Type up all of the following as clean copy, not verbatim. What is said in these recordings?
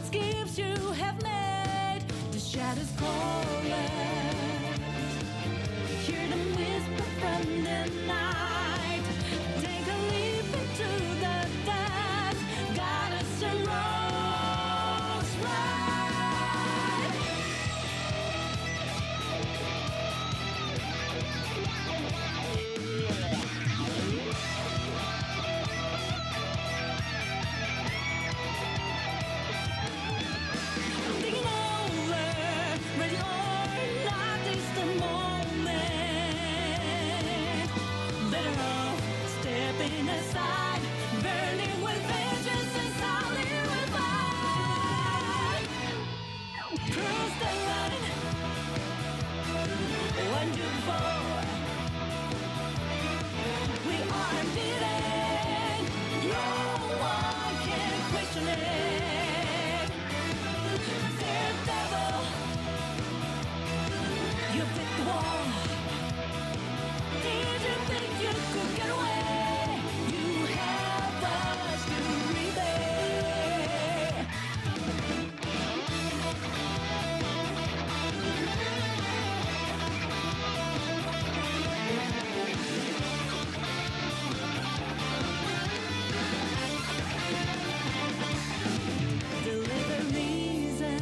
schemes you have made, the shadows calling. Hear them whisper from the night. Take a leap into the depths. Got us a rose right. Thinking over, ready or not, it's the moment. Better off stepping aside, burning with vengeance and solid revive. Cross the line, one, two, four. We are beaten, no one can question it. Daredevil, you picked the wall. Did you think you could get away? You have us to repay. Deliver reason.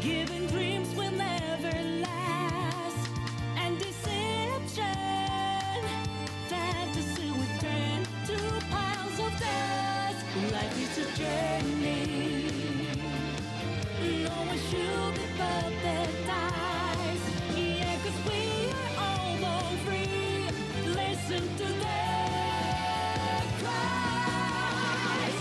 Giving dreams will never last. And deception. Fantasy will turn to piles of dust. Life is a journey. No one should be paradise. Yeah, 'cause we are all born free. Listen to their cries.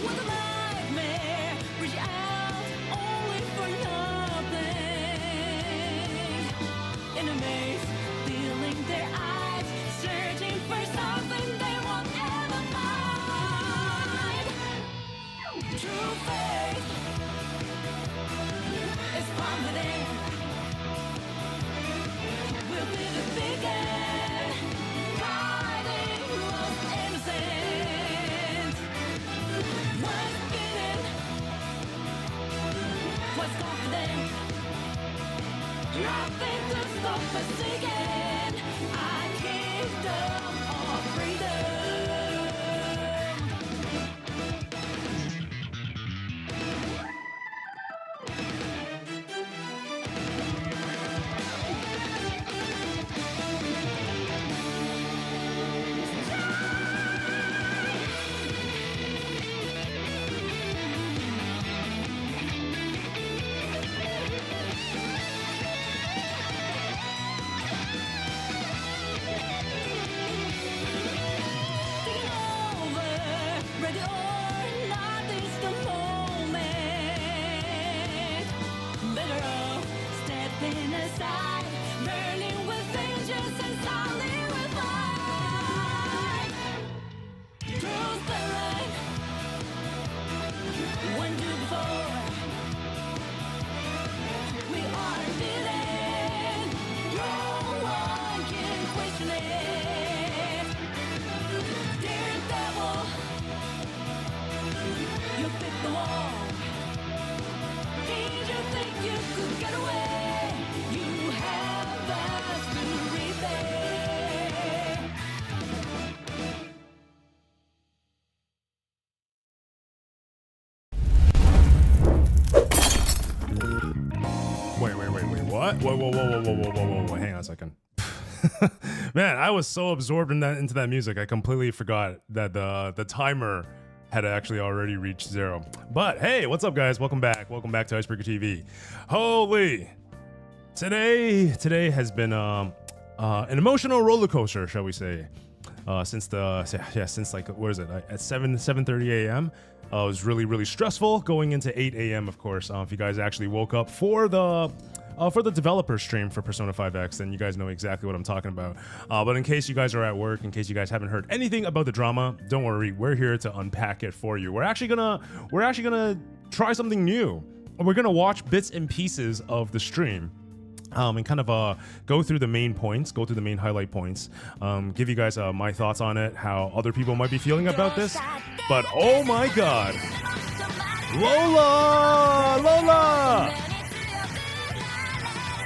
What a nightmare, reach out only for nothing. In a maze, feeling their eyes, searching for something they won't ever find. True faith is found within. We'll be the beacon, guiding lost innocent. Once bitten, what's confident? Nothing to stop us seeking a kingdom of freedom. Thinking over, ready or not, it's the moment. Better off stepping aside, burning with vengeance and solid revive. Cross the line, one, two, four. We are beaten, no one can question it. Daredevil, you picked the wall. Did you think you could get away? You have us to repay. Wait, what? Whoa, hang on a second. Man, I was so absorbed into that music, I completely forgot that the timer had actually already reached 0. But hey, what's up, guys? Welcome back to Icebreaker TV. Holy, today has been an emotional roller coaster, shall we say? Since like, what is it, at 7:30 a.m. It was really stressful going into 8 a.m. Of course. If you guys actually woke up for the developer stream for Persona 5X, then you guys know exactly what I'm talking about. But in case you guys are at work, in case you guys haven't heard anything about the drama, don't worry, we're here to unpack it for you. We're actually gonna try something new. We're gonna watch bits and pieces of the stream. And kind of go through the main points, go through the main highlight points, give you guys my thoughts on it, how other people might be feeling about this. But oh my god, Lola!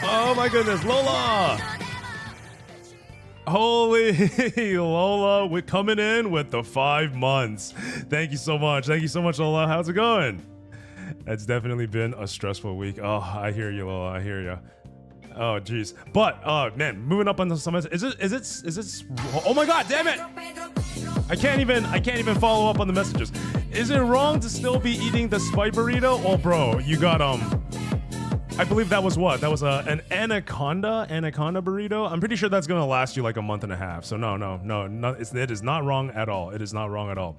Oh my goodness, Lola! Holy Lola, we're coming in with the 5 months. Thank you so much, Lola. How's it going? It's definitely been a stressful week. Oh, I hear you, Lola. I hear you. Oh jeez, but man, moving up on the summit. Is it? Oh my god, damn it! I can't even follow up on the messages. Is it wrong to still be eating the spike burrito? Oh, bro, you got I believe that was what? That was an anaconda burrito. I'm pretty sure that's gonna last you like a month and a half. So no, it is not wrong at all. It is not wrong at all.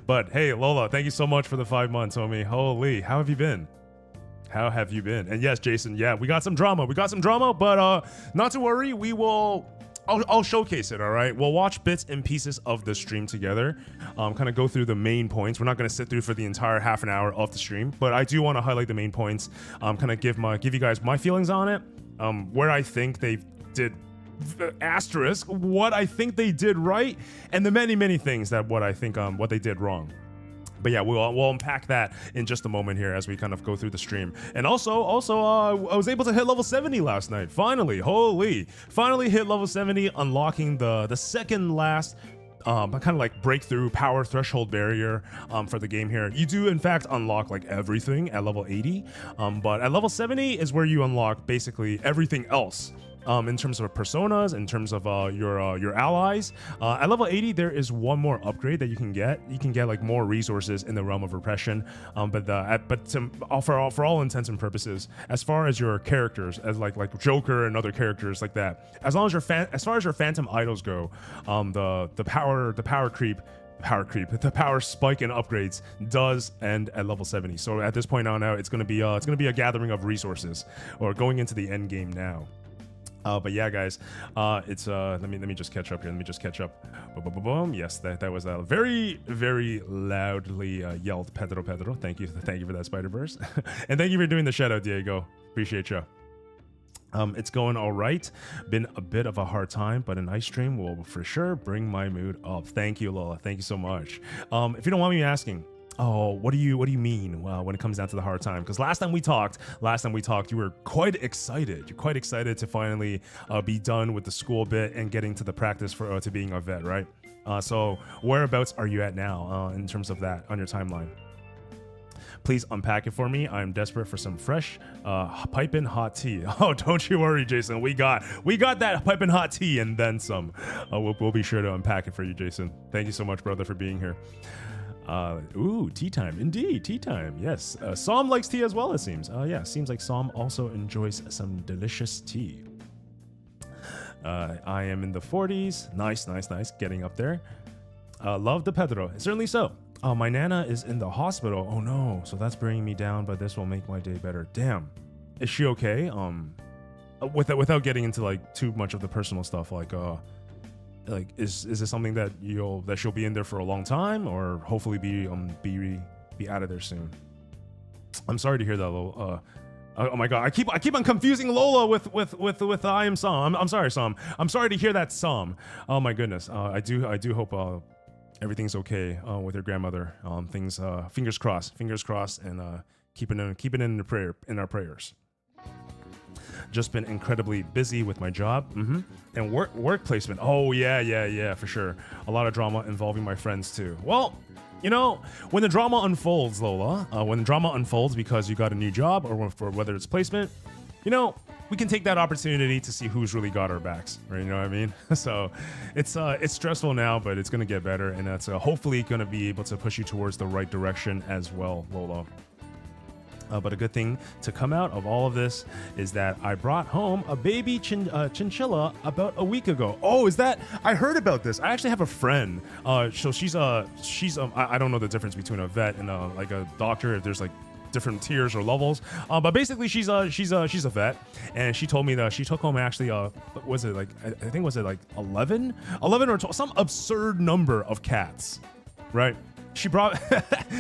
But hey, Lola, thank you so much for the 5 months, homie. Holy, how have you been? How have you been? And yes, Jason, yeah, we got some drama, but not to worry, I'll showcase it, all right? We'll watch bits and pieces of the stream together, kind of go through the main points. We're not going to sit through for the entire half an hour of the stream, but I do want to highlight the main points, kind of give you guys my feelings on it, where I think they did asterisk, what I think they did right, and the many things that what I think what they did wrong. But yeah, we'll unpack that in just a moment here as we kind of go through the stream. And also, I was able to hit level 70 last night. Finally hit level 70, unlocking the second last kind of like breakthrough power threshold barrier for the game here. You do in fact unlock like everything at level 80, but at level 70 is where you unlock basically everything else. In terms of personas, in terms of your allies. At level 80, there is one more upgrade that you can get. You can get like more resources in the realm of repression. For all intents and purposes, as far as your characters, as like Joker and other characters like that, as far as your phantom idols go, the power spike and upgrades does end at level 70. So at this point on out, it's gonna be a gathering of resources, or going into the end game now. But yeah, guys, it's let me just catch up here. Boom. Yes, that was a very loudly yelled Pedro. Thank you for that Spider-Verse, and thank you for doing the shout out, Diego. Appreciate you. It's going all right. Been a bit of a hard time, but an ice stream will for sure bring my mood up. Thank you, Lola. Thank you so much. If you don't want me asking, oh, what do you mean when it comes down to the hard time? Because last time we talked, you were quite excited. You're quite excited to finally be done with the school bit and getting to the practice for to being a vet, right? So whereabouts are you at now in terms of that on your timeline? Please unpack it for me. I'm desperate for some fresh piping hot tea. Oh, don't you worry, Jason. We got that piping hot tea and then some. We'll be sure to unpack it for you, Jason. Thank you so much, brother, for being here. Ooh, tea time. Indeed, tea time. Yes. Som likes tea as well, it seems. Yeah, seems like Som also enjoys some delicious tea. I am in the 40s. Nice. Getting up there. Love the Pedro. Certainly so. My Nana is in the hospital. Oh no. So that's bringing me down, but this will make my day better. Damn. Is she okay? Without getting into like too much of the personal stuff, like is this something that she'll be in there for a long time, or hopefully be out of there soon? I'm sorry to hear that, Lola. Oh my god, I keep on confusing Lola with I am Som. I'm sorry, Som. I'm sorry to hear that, Som. Oh my goodness. I do hope everything's okay with your grandmother. Things fingers crossed, and keeping in our prayers. Just been incredibly busy with my job and work placement. Oh yeah, for sure. A lot of drama involving my friends too. Well, you know, when the drama unfolds, Lola, when the drama unfolds because you got a new job, or for whether it's placement, you know, we can take that opportunity to see who's really got our backs, right? You know what I mean? So it's stressful now, but it's gonna get better, and that's hopefully gonna be able to push you towards the right direction as well, Lola. But a good thing to come out of all of this is that I brought home a baby chinchilla about a week ago. Oh, is that? I heard about this. I actually have a friend. So she's I don't know the difference between a vet and like a doctor, if there's like different tiers or levels. But basically she's a vet, and she told me that she took home actually was it like I think was it like 11 or 12, some absurd number of cats, right? she brought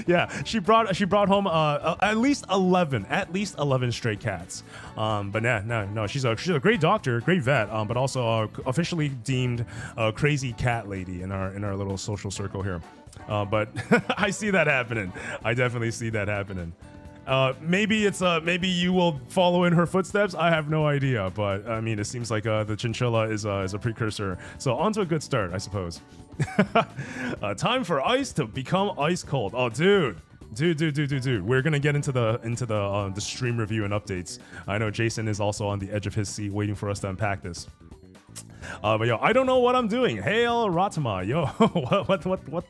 yeah, she brought home at least 11 stray cats. But no, she's a great doctor, great vet, but also officially deemed a crazy cat lady in our little social circle here. But I see that happening. I definitely see that happening. Maybe you will follow in her footsteps. I have no idea, but I mean, it seems like the chinchilla is a precursor. So on to a good start, I suppose. Time for ice to become ice cold. Oh, dude. We're gonna get into the stream review and updates. I know Jason is also on the edge of his seat, waiting for us to unpack this. But yo, I don't know what I'm doing. Hail Ratama, yo, what?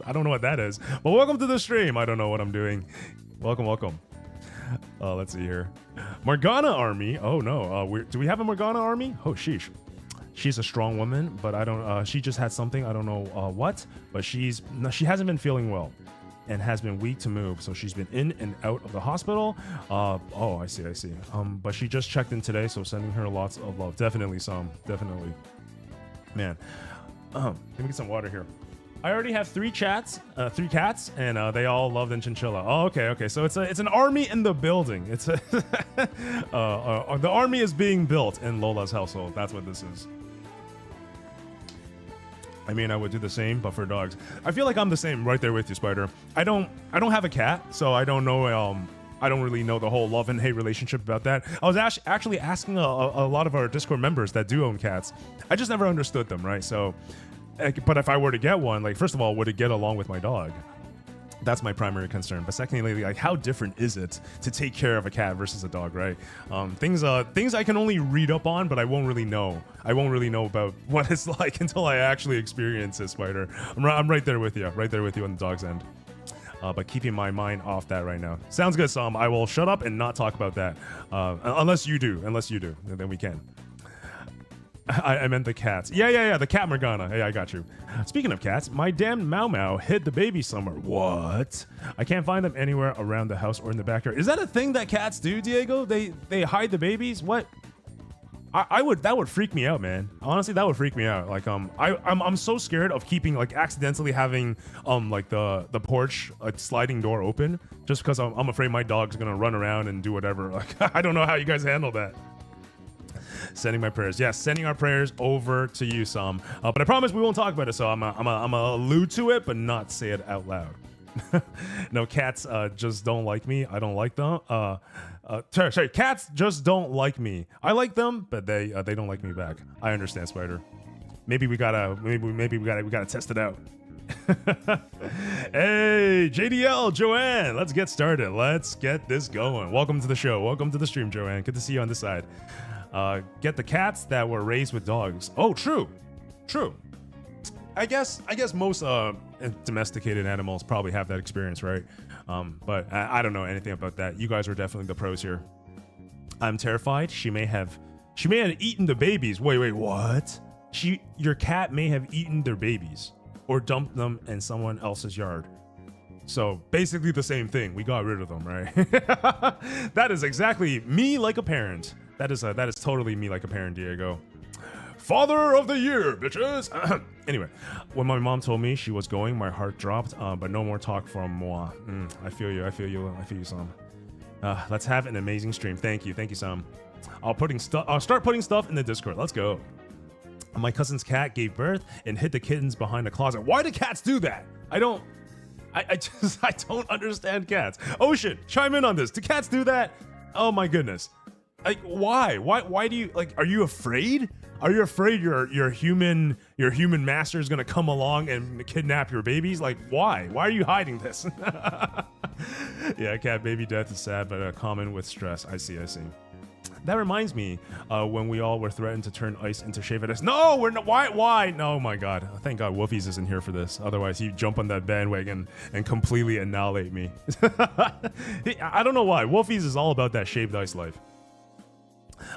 I don't know what that is. But welcome to the stream. I don't know what I'm doing. Welcome. Let's see here. Morgana army. Oh no. Do we have a Morgana army? Oh sheesh. She's a strong woman, but I don't. She just had something. I don't know what. But she hasn't been feeling well, and has been weak to move. So she's been in and out of the hospital. Oh, I see. But she just checked in today, so sending her lots of love. Definitely. Man, let me get some water here. I already have three cats, and they all love the chinchilla. Oh, okay. So it's an army in the building. It's a the army is being built in Lola's household. That's what this is. I mean, I would do the same, but for dogs. I feel like I'm the same right there with you, Spider. I don't have a cat, so I don't know. I don't really know the whole love and hate relationship about that. I was actually asking a lot of our Discord members that do own cats. I just never understood them, right? So, but if I were to get one, like, first of all, would it get along with my dog? That's my primary concern. But secondly, like, how different is it to take care of a cat versus a dog, right? Things I can only read up on, but I won't really know. I won't really know about what it's like until I actually experience it, Spider. I'm right there with you on the dog's end. But keeping my mind off that right now. Sounds good, Sam. I will shut up and not talk about that. Unless you do, then we can. I meant the cats. Yeah, the cat Morgana. Hey, I got you. Speaking of cats, my damn Mau Mau hid the baby somewhere. What? I can't find them anywhere around the house or in the backyard. Is that a thing that cats do, Diego? They hide the babies? What? That would freak me out, man. Honestly, that would freak me out. Like, I'm so scared of keeping, like, accidentally having like the porch, like, sliding door open, just because I'm afraid my dog's gonna run around and do whatever. Like, I don't know how you guys handle that. Sending my prayers. Yes, sending our prayers over to you, Sam. But I promise we won't talk about it, so I'm gonna allude to it, but not say it out loud. No, cats just don't like me. I don't like them. Sorry, cats just don't like me. I like them, but they don't like me back. I understand, Spider. Maybe we gotta test it out. Hey, JDL, Joanne, let's get started. Let's get this going. Welcome to the show. Welcome to the stream, Joanne. Good to see you on this side. Get the cats that were raised with dogs. Oh, true. I guess most domesticated animals probably have that experience, right? But I don't know anything about that. You guys are definitely the pros here. I'm terrified. She may have eaten the babies. Wait, what? Your cat may have eaten their babies or dumped them in someone else's yard. So basically the same thing. We got rid of them, right? That is exactly me like a parent. That is totally me like a parent, Diego. Father of the year, bitches. Anyway, when my mom told me she was going, my heart dropped. But no more talk from moi. I feel you, Sam. Let's have an amazing stream. Thank you, Sam. I'll start putting stuff in the Discord. Let's go. My cousin's cat gave birth and hid the kittens behind a closet. Why do cats do that? I don't understand cats. Ocean, chime in on this. Do cats do that? Oh my goodness. Like, why? Why do you, like, are you afraid? Are you afraid your human master is gonna come along and kidnap your babies? Like, why? Why are you hiding this? Yeah, cat baby death is sad, but common with stress. I see. That reminds me, when we all were threatened to turn ice into shaved ice. No, we're not. Why? No, oh my God. Thank God Wolfies isn't here for this. Otherwise, he'd jump on that bandwagon and completely annihilate me. I don't know why. Wolfies is all about that shaved ice life.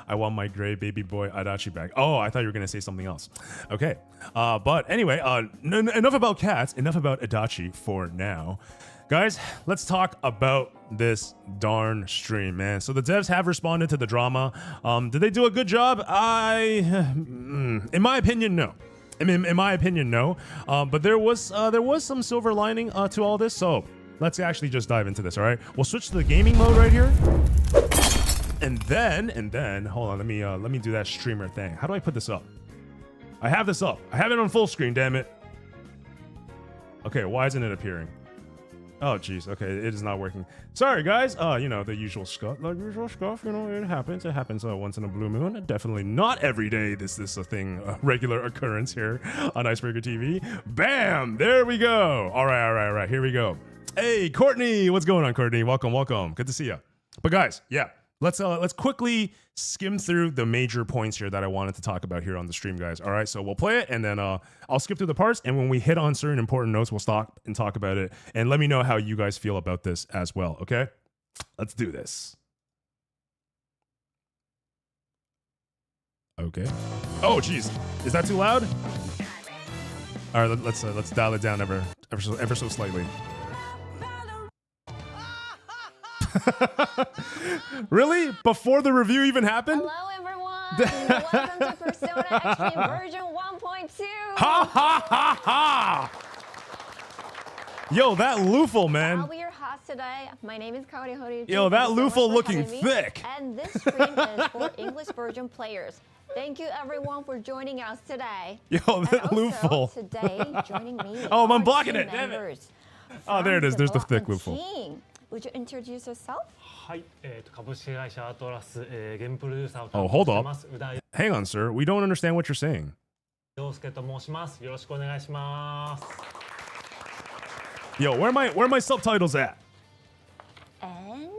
I want my gray baby boy Adachi back. Oh, I thought you were going to say something else. Okay. But anyway, enough about cats. Enough about Adachi for now. Guys, let's talk about this darn stream, man. So the devs have responded to the drama. Did they do a good job? In my opinion, no. I mean, in my opinion, no. But there was some silver lining to all this. So let's actually just dive into this. All right, we'll switch to the gaming mode right here, and then hold on. Let me do that streamer thing. How do I put this up? I have this up. I have it on full screen. Damn it. Okay, why isn't it appearing? Oh, jeez. Okay, it is not working. Sorry, guys. You know, the usual stuff. You know, it happens. It happens once in a blue moon. Definitely not every day. This is a thing, a regular occurrence here on Icebreaker TV. Bam! There we go. All right. Here we go. Hey, Courtney. What's going on, Courtney? Welcome. Good to see you. But guys, yeah. Let's quickly skim through the major points here that I wanted to talk about here on the stream, guys. All right, so we'll play it, and then I'll skip through the parts, and when we hit on certain important notes, we'll stop and talk about it, and let me know how you guys feel about this as well, okay? Let's do this. Okay. Oh, geez. Is that too loud? All right, let's dial it down ever so slightly. Really? Before the review even happened? Hello everyone! Welcome to Persona Extreme version 1.2! Ha ha ha ha! Yo, that Lufel, man. I'll be your host today. My name is Kaori Hori. Yo, that Thank you so Lufel much for looking having me. thick. And this stream is for English version players. Thank you everyone for joining us today. Yo, that and also, Lufel. today joining me Oh, I'm are blocking two it, damn it. members Oh, there it is. There's the thick development Lufel. team. Would you introduce yourself? はい、株式会社アトラス、ゲームプロデューサーを Oh, 担当 hold して up. ます宇田 Hang on, sir. We don't understand what you're saying. 陽介と申します。よろしくお願いします。 Yo, where are my subtitles at? And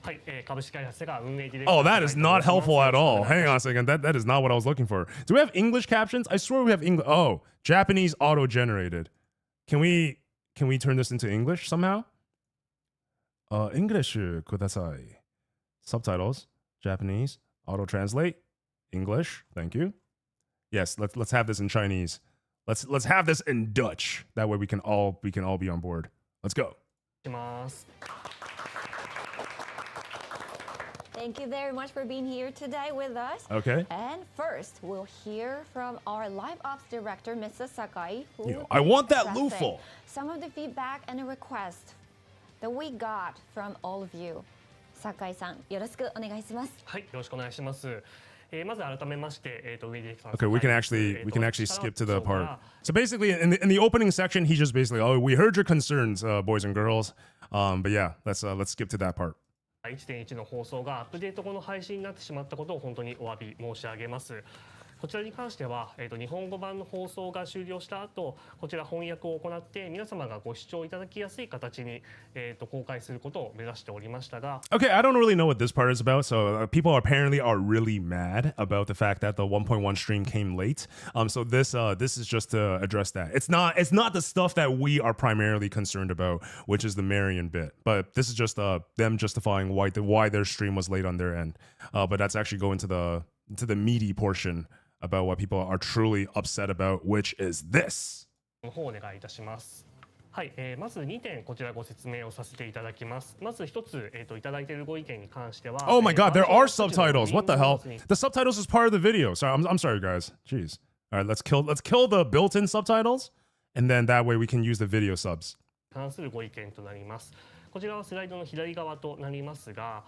はい、株式会社が運営ディレクター Oh, that is not helpful at all. よろしくお願いします Hang on a second. That is not what I was looking for. Do we have English captions? I swear we have English. Oh, Japanese auto-generated. Can we turn this into English somehow? English kudasai. Subtitles. Japanese. Auto-translate. English. Thank you. Yes, let's have this in Chinese. Let's have this in Dutch. That way we can all be on board. Let's go. します。 thank you very much for being here today with us. Okay. And first, we'll hear from our live ops director, Mrs. Sakai, who Yo, will I be want that addressing Lufel. some of the feedback and requests that we got from all of you. Sakai-san, よろしくお願いします。はい、よろしくお願いします。まず改めまして、運営ディレクターの Okay, we can 酒井 actually です。skip to the 力を part. So basically, in the opening section, he just basically, oh, we heard your concerns, boys and girls. But yeah, let's skip to that part. 1.1 の放送がアップデート後の配信になってしまったことを本当にお詫び申し上げます。こちらに関しては、日本語版の放送が終了した後、こちら翻訳を行って皆様がご視聴いただきやすい形に、公開することを目指しておりましたが。 Okay, I don't really know what this part is about. So people apparently are really mad about the fact that the 1.1 stream came late. So this is just to address that. It's not the stuff that we are primarily concerned about, which is the Marion bit. But this is just them justifying why their stream was late on their end. But that's actually going to the meaty portion about what people are truly upset about, which is this. の方お願いいたします。はい、まず2点こちらご説明をさせていただきます。まず1つ、いただいているご意見に関しては。Oh my God, there are subtitles. What the hell? The subtitles is part of the video. Sorry, I'm sorry, guys. Jeez. All right, let's kill the built-in subtitles, and then that way we can use the video subs. 関するご意見となります。こちらはスライドの左側となりますが、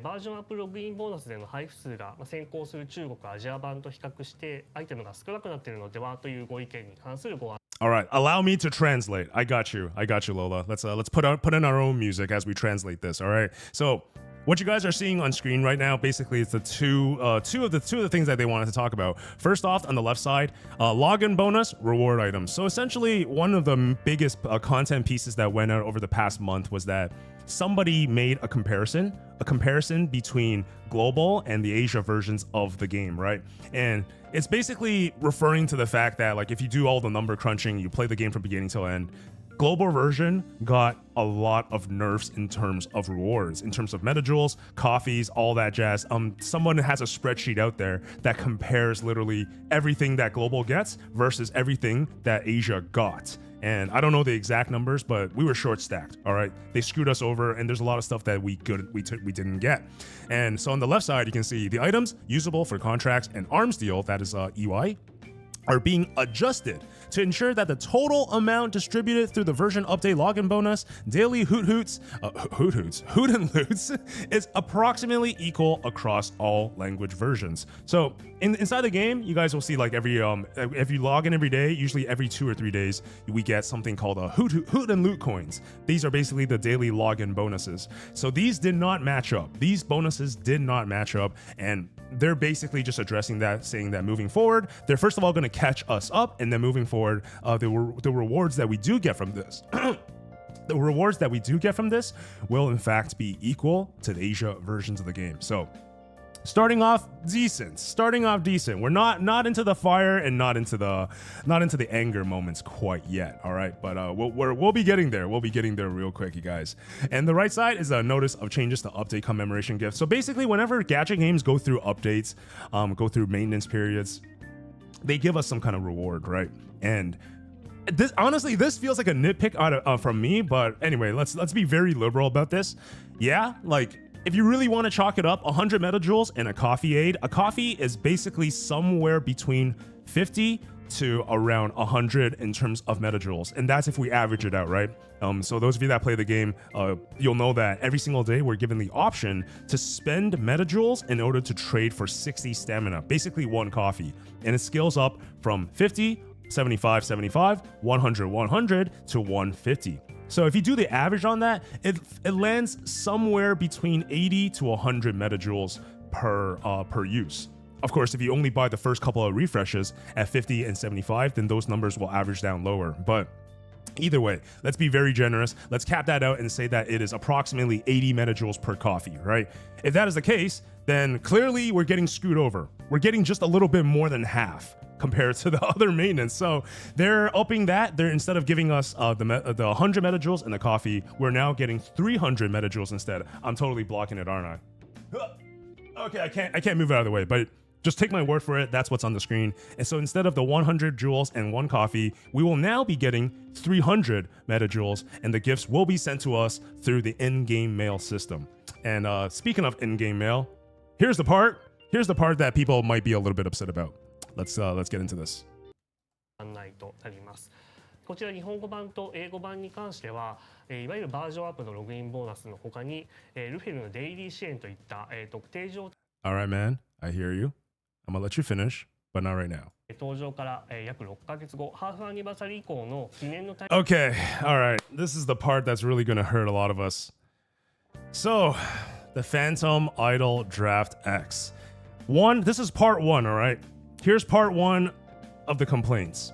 バージョンアップログインボーナスでの配布数が先行する中国アジア版と比較してアイテムが少なくなっているのではというご意見に関するご案内。 All right, allow me to translate. I got you, Lola. Let's put in our own music as we translate this. All right. So what you guys are seeing on screen right now, basically, it's the two of the things that they wanted to talk about. First off, on the left side, login bonus, reward items. So essentially, one of the biggest content pieces that went out over the past month was that somebody made a comparison between global and the Asia versions of the game, right? And it's basically referring to the fact that, like, if you do all the number crunching, you play the game from beginning till end, global version got a lot of nerfs in terms of rewards, in terms of metajoules, coffees, all that jazz. Someone has a spreadsheet out there that compares literally everything that global gets versus everything that Asia got. And I don't know the exact numbers, but we were short stacked. All right, they screwed us over, and there's a lot of stuff that we didn't get. And so on the left side, you can see the items usable for contracts and arms deal. That is EY. are being adjusted to ensure that the total amount distributed through the version update login bonus, daily hoot and loots is approximately equal across all language versions. So inside the game, you guys will see like if you log in every day, usually every 2 or 3 days, we get something called a hoot and loot coins. These are basically the daily login bonuses. So these did not match up. These bonuses did not match up, and they're basically just addressing that, saying that moving forward, they're first of all going to catch us up, and then moving forward, the rewards that we do get from this, the rewards that we do get from this will in fact be equal to the Asia versions of the game. So starting off decent. We're not into the fire and not into the anger moments quite yet. All right, but we'll be getting there. We'll be getting there real quick, you guys. And the right side is a notice of changes to update commemoration gifts. So basically, whenever gacha games go through updates, go through maintenance periods, they give us some kind of reward, right? And this honestly, this feels like a nitpick out of, from me. But anyway, let's be very liberal about this. Yeah, like, if you really want to chalk it up, 100 metajoules and a coffee aid. A coffee is basically somewhere between 50 to around 100 in terms of metajoules, and that's if we average it out, right? So those of you that play the game, you'll know that every single day we're given the option to spend metajoules in order to trade for 60 stamina, basically one coffee, and it scales up from 50, 75, 75, 100, 100 to 150. So if you do the average on that, it lands somewhere between 80 to 100 metajoules per use. Of course, if you only buy the first couple of refreshes at 50 and 75, then those numbers will average down lower. But either way, let's be very generous. Let's cap that out and say that it is approximately 80 metajoules per coffee, right? If that is the case, then clearly we're getting screwed over. We're getting just a little bit more than half compared to the other maintenance. So they're upping that. They're, instead of giving us the 100 metajoules and the coffee, we're now getting 300 metajoules instead. I'm totally blocking it, aren't I? Okay, I can't move it out of the way, but just take my word for it. That's what's on the screen. And so instead of the 100 joules and one coffee, we will now be getting 300 metajoules, and the gifts will be sent to us through the in-game mail system. And speaking of in-game mail, here's the part that people might be a little bit upset about. Let's get into this. 案内となります。こちら日本語版と英語版に関しては、いわゆるバージョンアップのログインボーナスの他に、ルフェルのデイリー支援といった、特定状 Alright, man. I hear you. I'm gonna let you finish, but not right now. 登場から、約6ヶ月後、ハーフアニバーサリー以降の記念のタイ Okay, alright. This is the part that's really gonna hurt a lot of us. So, the Phantom Idol Draft X. This is part 1, alright? Here's part 1 of the complaints.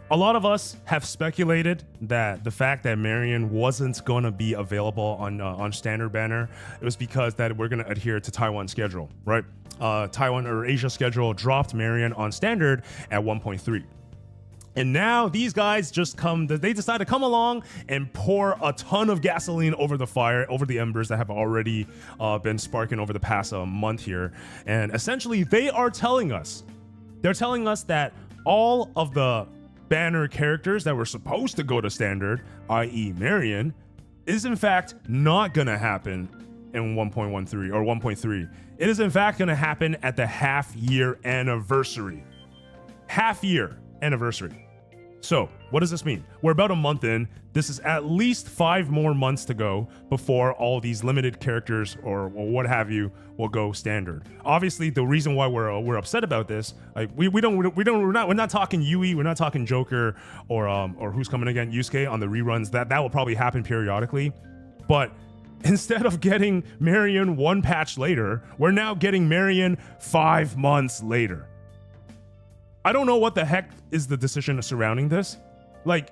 A lot of us have speculated that the fact that Marion wasn't going to be available on standard banner, it was because that we're going to adhere to Taiwan schedule, right? Taiwan or Asia schedule dropped Marion on standard at 1.3. And now these guys they decide to come along and pour a ton of gasoline over the fire, over the embers that have already been sparking over the past month here. And essentially they're telling us that all of the banner characters that were supposed to go to standard, i.e. Marion, is in fact not gonna happen in 1.13 or 1.3. It is in fact gonna happen at the half-year anniversary. Half-year anniversary. So, what does this mean? We're about a month in. This is at least 5 more months to go before all these limited characters or what have you will go standard. Obviously, the reason why we're upset about this, like we're not talking Yui, we're not talking Joker or who's coming again, Yusuke on the reruns. That will probably happen periodically, but instead of getting Marion 1 patch later, we're now getting Marion 5 months later. I don't know what the heck is the decision surrounding this. Like,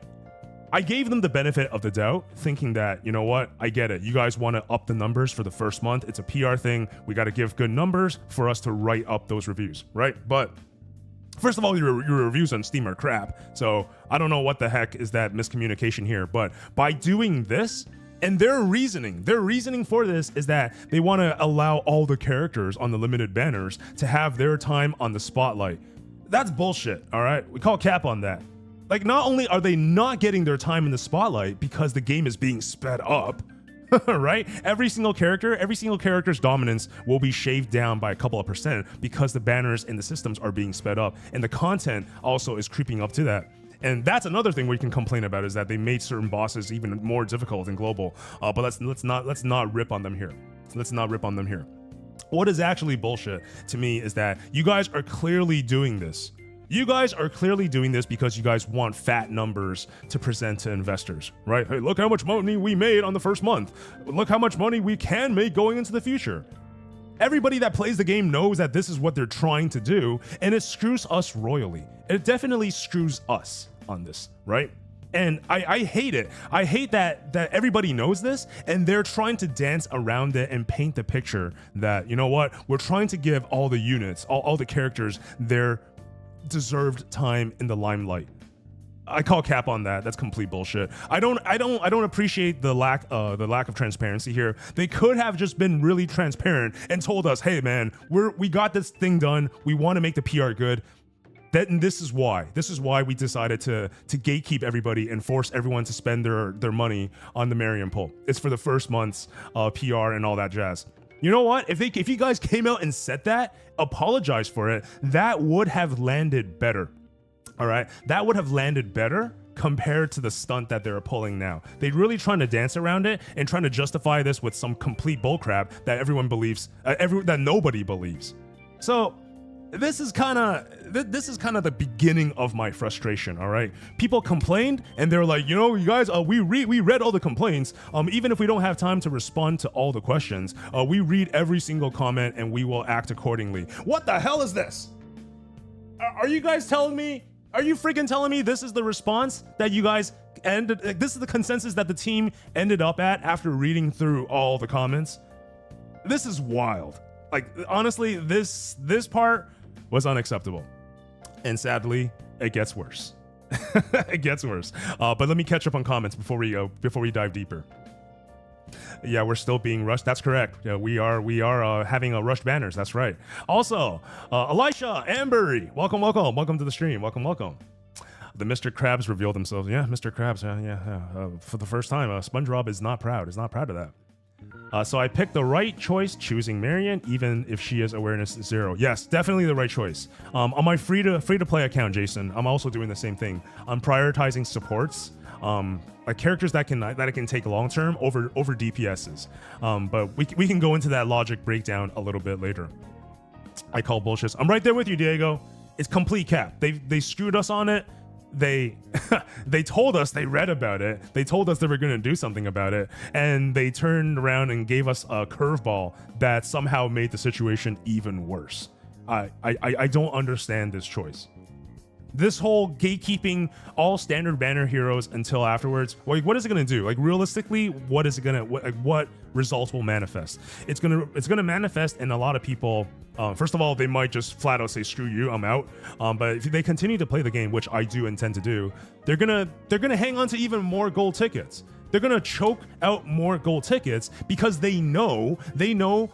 I gave them the benefit of the doubt, thinking that, you know what, I get it. You guys want to up the numbers for the first month. It's a PR thing. We got to give good numbers for us to write up those reviews, right? But first of all, your reviews on Steam are crap. So I don't know what the heck is that miscommunication here. But by doing this, and their reasoning for this is that they want to allow all the characters on the limited banners to have their time on the spotlight. That's bullshit, all right? We call cap on that. Like, not only are they not getting their time in the spotlight because the game is being sped up, right? Every single character's dominance will be shaved down by a couple of percent because the banners and the systems are being sped up, and the content also is creeping up to that. And that's another thing we can complain about, is that they made certain bosses even more difficult in global. But let's not rip on them here. Let's not rip on them here. What is actually bullshit to me is that you guys are clearly doing this. You guys are clearly doing this because you guys want fat numbers to present to investors, right? Hey, look how much money we made on the first month. Look how much money we can make going into the future. Everybody that plays the game knows that this is what they're trying to do, and it screws us royally. It definitely screws us on this, right? And I hate it. I hate that everybody knows this and they're trying to dance around it and paint the picture that, you know what, we're trying to give all the units, all the characters their deserved time in the limelight. I call cap on that. That's complete bullshit. I don't appreciate the lack of transparency here. They could have just been really transparent and told us, hey man, we got this thing done. We want to make the PR good. This is why we decided to gatekeep everybody and force everyone to spend their money on the Marion poll. It's for the first month's PR and all that jazz. You know what? If you guys came out and said that, apologize for it, that would have landed better. All right, that would have landed better compared to the stunt that they're pulling now. They're really trying to dance around it and trying to justify this with some complete bullcrap that everyone believes, that nobody believes. So this is kind of the beginning of my frustration. All right, people complained and they're like, you know, you guys, we read all the complaints. Even if we don't have time to respond to all the questions, we read every single comment and we will act accordingly. What the hell is this? Are you guys telling me? Are you freaking telling me this is the response that you guys ended? This is the consensus that the team ended up at after reading through all the comments? This is wild. Like, honestly, this part was unacceptable. And sadly, it gets worse. It gets worse. But let me catch up on comments before we dive deeper. Yeah, we're still being rushed. That's correct. Yeah, we are having rushed banners. That's right. Also, Elisha, Ambery, welcome to the stream. Welcome. The Mr. Krabs revealed themselves. Yeah, Mr. Krabs. Yeah. For the first time, SpongeBob is not proud. Is not proud of that. So I picked the right choice, choosing Marion, even if she is awareness 0. Yes, definitely the right choice. On my free to play account, Jason, I'm also doing the same thing. I'm prioritizing supports. Like characters that I can take long term over DPSs. But we can go into that logic breakdown a little bit later. I call bullshit. I'm right there with you, Diego. It's complete cap. They screwed us on it. They told us, they read about it. They told us they were going to do something about it, and they turned around and gave us a curveball that somehow made the situation even worse. I don't understand this choice. This whole gatekeeping all standard banner heroes until afterwards, like, what is it going to do? Like, realistically, what is it going to, what results will manifest? It's going to manifest in a lot of people. First of all, they might just flat out say, screw you, I'm out. But if they continue to play the game, which I do intend to do, they're going to hang on to even more gold tickets. They're going to choke out more gold tickets because they know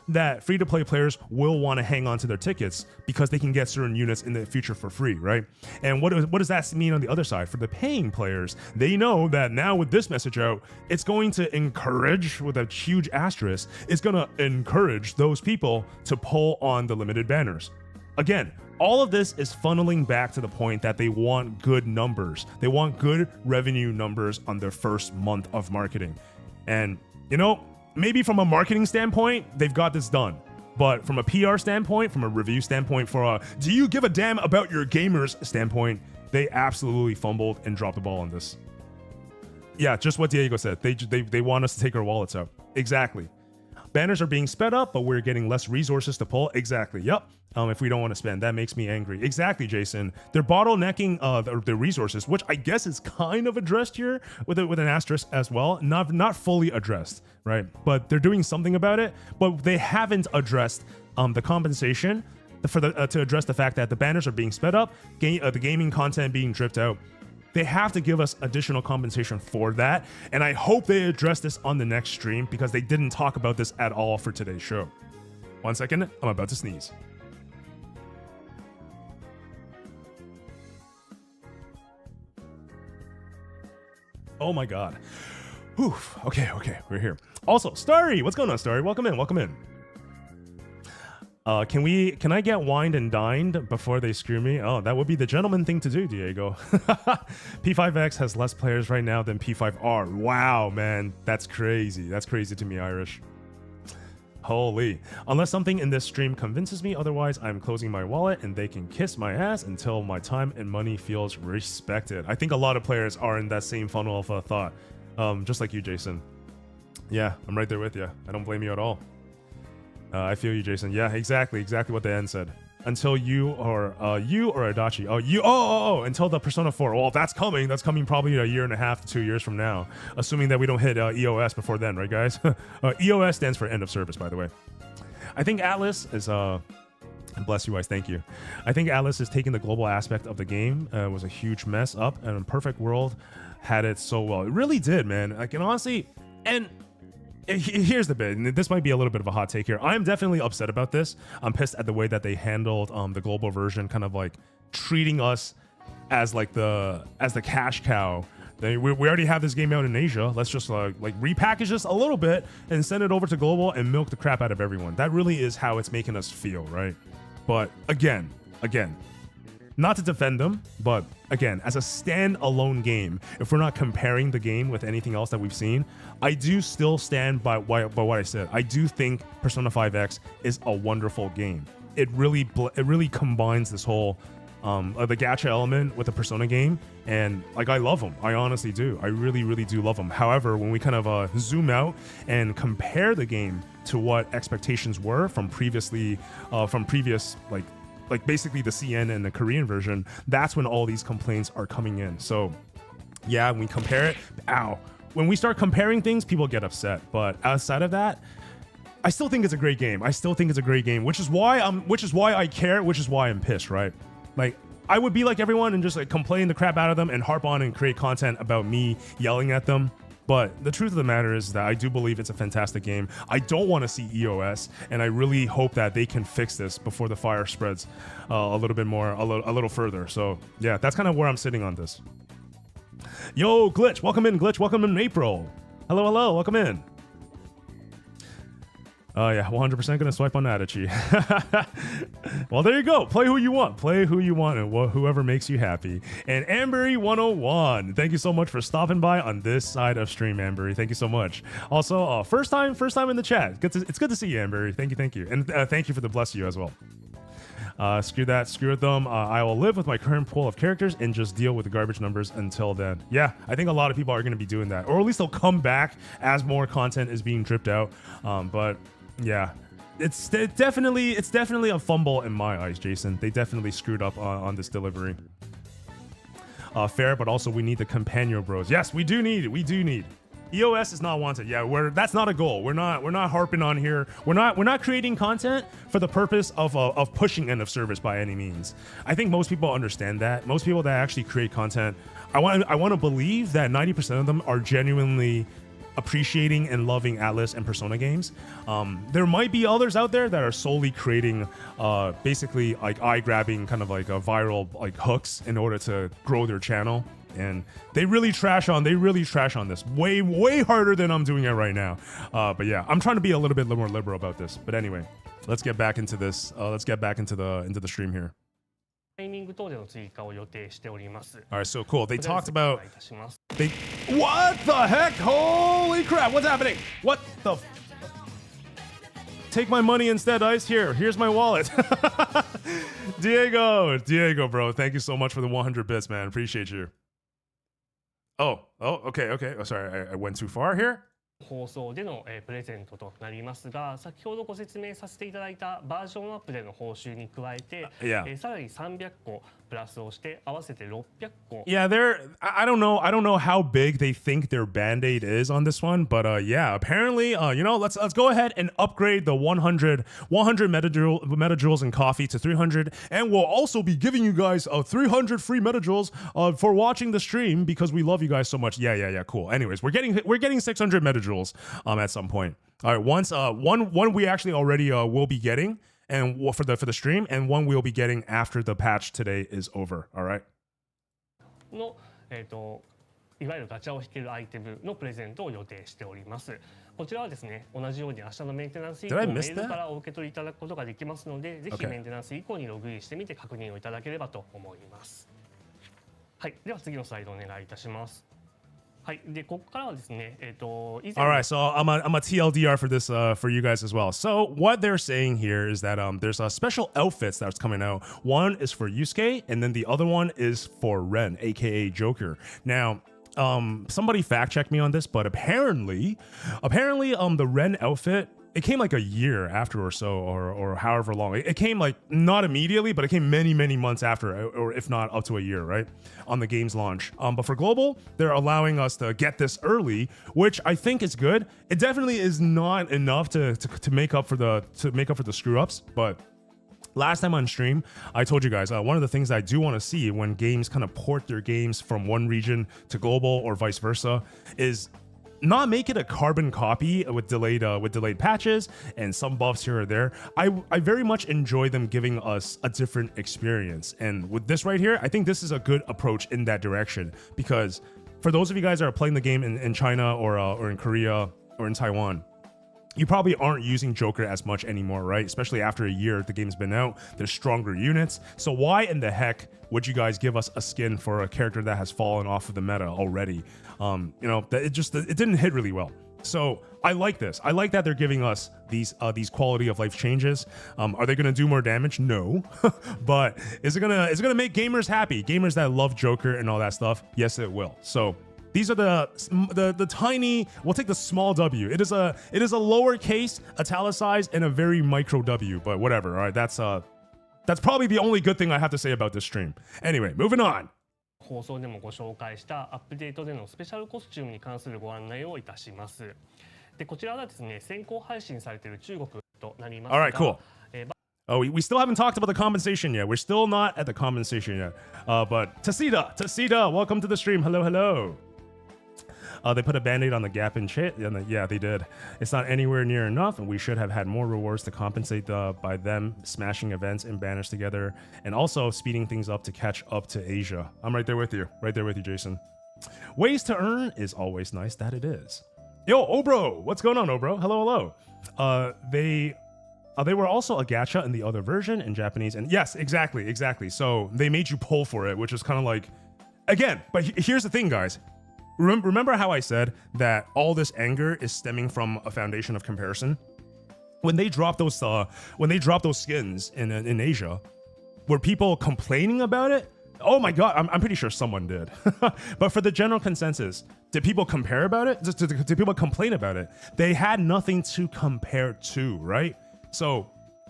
that free-to-play players will want to hang on to their tickets because they can get certain units in the future for free, right? And what does that mean on the other side? For the paying players, they know that now with this message out, it's going to encourage, with a huge asterisk, it's going to encourage those people to pull on the limited banners. Again, all of this is funneling back to the point that they want good numbers. They want good revenue numbers on their first month of marketing. And, you know, maybe from a marketing standpoint, they've got this done. But from a PR standpoint, from a review standpoint, for a do you give a damn about your gamers standpoint, they absolutely fumbled and dropped the ball on this. Yeah, just what Diego said. They want us to take our wallets out. Exactly. Banners are being sped up, but we're getting less resources to pull. Exactly. Yep. If we don't want to spend, that makes me angry. Exactly, Jason. They're bottlenecking the resources, which I guess is kind of addressed here with an asterisk as well. Not fully addressed, right? But they're doing something about it. But they haven't addressed the compensation to address the fact that the banners are being sped up, the gaming content being dripped out. They have to give us additional compensation for that. And I hope they address this on the next stream because they didn't talk about this at all for today's show. 1 second, I'm about to sneeze. Oh my God. Oof. Okay, we're here. Also, Starry, what's going on, Starry? Welcome in. Can I get wined and dined before they screw me? Oh, that would be the gentleman thing to do, Diego. P5X has less players right now than P5R. Wow, man, that's crazy. That's crazy to me, Irish. Holy. Unless something in this stream convinces me otherwise, I'm closing my wallet and they can kiss my ass until my time and money feels respected. I think a lot of players are in that same funnel of thought. Just like you, Jason. Yeah, I'm right there with you. I don't blame you at all. I feel you, Jason. Yeah, exactly what the end said. Until you or Adachi. Until the Persona 4. Well, that's coming. That's coming probably a year and a half to 2 years from now, assuming that we don't hit EOS before then, right, guys? EOS stands for end of service, by the way. I think Atlas is bless you guys, thank you. I think Atlas is taking the global aspect of the game. It was a huge mess up, and in Perfect World had it so well. It really did, man. Like, and honestly, and here's the bit, and this might be a little bit of a hot take here. I'm definitely upset about this. I'm pissed at the way that they handled the global version, kind of like treating us as like the cash cow. We already have this game out in Asia. Let's just like repackage this a little bit and send it over to global and milk the crap out of everyone. That really is how it's making us feel, right? But again, not to defend them, but again, as a standalone game, if we're not comparing the game with anything else that we've seen, I do still stand by what I said. I do think Persona 5X is a wonderful game. It really combines this whole the gacha element with the Persona game, and like I love them. I honestly do. I really do love them. However, when we kind of zoom out and compare the game to what expectations were from previous like basically the CN and the Korean version, that's when all these complaints are coming in. So yeah, when we compare it, when we start comparing things, people get upset. But outside of that, I still think it's a great game. Which is why I care, which is why I'm pissed, right? Like, I would be like everyone and just like complain the crap out of them and harp on and create content about me yelling at them. But the truth of the matter is that I do believe it's a fantastic game. I don't want to see EOS, and I really hope that they can fix this before the fire spreads a little further. So yeah, that's kind of where I'm sitting on this. Yo, Glitch, welcome in April. Hello, welcome in. Oh yeah, 100% gonna swipe on Adachi. Well, there you go. Play who you want, and whoever makes you happy. And Ambery 101, thank you so much for stopping by on this side of stream, Ambery. Thank you so much. Also, first time in the chat. It's good to see you, Ambery. Thank you, and thank you for the bless you as well. Screw them. I will live with my current pool of characters and just deal with the garbage numbers until then. Yeah, I think a lot of people are going to be doing that, or at least they'll come back as more content is being dripped out. But yeah, it's definitely a fumble in my eyes, Jason. They definitely screwed up on this delivery. Fair, but also we need the companion bros. Yes, we do need. EOS is not wanted. Yeah, that's not a goal. We're not harping on here. We're not creating content for the purpose of pushing end of service by any means. I think most people understand that. Most people that actually create content, I want to believe that 90% of them are genuinely appreciating and loving Atlas and Persona games. There might be others out there that are solely creating basically like eye-grabbing kind of like viral like hooks in order to grow their channel. And they really trash on this way harder than I'm doing it right now. But yeah, I'm trying to be a little bit more liberal about this. But anyway, let's get back into this. Let's get back into the stream here. All right, so cool. They talked about what the heck? Holy crap! What's happening? What the? Take my money instead, Ice. Here's my wallet. Diego, bro. Thank you so much for the 100 bits, man. Appreciate you. Oh, okay. Oh, sorry, I went too far here. 放送でのプレゼントとなりますが、先ほどご説明させていただいたバージョンアップでの報酬に加えて、さらに300個プラスをして合わせて600個。Yeah, I don't know how big they think their band-aid is on this one, but yeah, apparently, let's go ahead and upgrade the 100 metajoules in coffee to 300, and we'll also be giving you guys 300 free metajoules for watching the stream because we love you guys so much. Yeah, cool. Anyways, we're getting 600 metajoules at some point. All right, once one we actually already will be getting, and for the stream, and one we'll be getting after the patch today is over. All right. のいわゆるガチャを引けるアイテムのプレゼントを予定しております。こちらはですね、同じように明日のメンテナンス以降 Did I メ miss ール that? からお受け取りいただくことができますので、ぜひ Okay. メンテナンス以降にログインしてみて確認をいただければと思います。はい、では次のスライドお願いいたします。はい、でここからはですね、以前 All right, so I'm a TLDR for this for you guys as well. So what they're saying here is that there's a special outfits that's coming out. One is for Yusuke, and then the other one is for Ren, aka Joker. Now, somebody fact checked me on this, but apparently, the Ren outfit, it came like a year after or so, or however long. It came like not immediately, but it came many months after, or if not up to a year, right, on the game's launch. But for global, they're allowing us to get this early, which I think is good. It definitely is not enough to make up for the screw ups, but last time on stream, I told you guys one of the things I do want to see when games kind of port their games from one region to global or vice versa is not make it a carbon copy with delayed patches and some buffs here or there. I very much enjoy them giving us a different experience, and with this right here, I think this is a good approach in that direction, because for those of you guys that are playing the game in China or in Korea or in Taiwan, you probably aren't using Joker as much anymore, right? Especially after a year the game's been out. There's stronger units. So why in the heck would you guys give us a skin for a character that has fallen off of the meta already? It didn't hit really well. So I like this. I like that they're giving us these quality of life changes. Are they gonna do more damage? No. But is it gonna make gamers happy? Gamers that love Joker and all that stuff? Yes, it will. So these are the tiny, we'll take the small W. It is a lowercase, italicized, and a very micro W, but whatever. All right, that's probably the only good thing I have to say about this stream. Anyway, moving on. 放送でもご紹介したアップデートでのスペシャルコスチュームに関するご案内をいたします。でこちらはですね、先行配信されている中国となりますが、 All right, cool. Oh, we still haven't talked about the compensation yet. We're still not at the compensation yet. But Tasida, welcome to the stream. Hello. They put a band-aid on the gap in chat. Yeah, they did. It's not anywhere near enough, and we should have had more rewards to compensate by them smashing events and banners together, and also speeding things up to catch up to Asia. I'm right there with you. Jason. Ways to earn is always nice, that it is. Yo, Obro! What's going on, Obro? Hello. They were also a gacha in the other version in Japanese, and yes, exactly. So they made you pull for it, which is kind of like, again, but here's the thing, guys. Remember how I said that all this anger is stemming from a foundation of comparison? When they dropped those skins in Asia, were people complaining about it? Oh my god, I'm pretty sure someone did. But for the general consensus, did people compare about it? Did people complain about it? They had nothing to compare to, right? So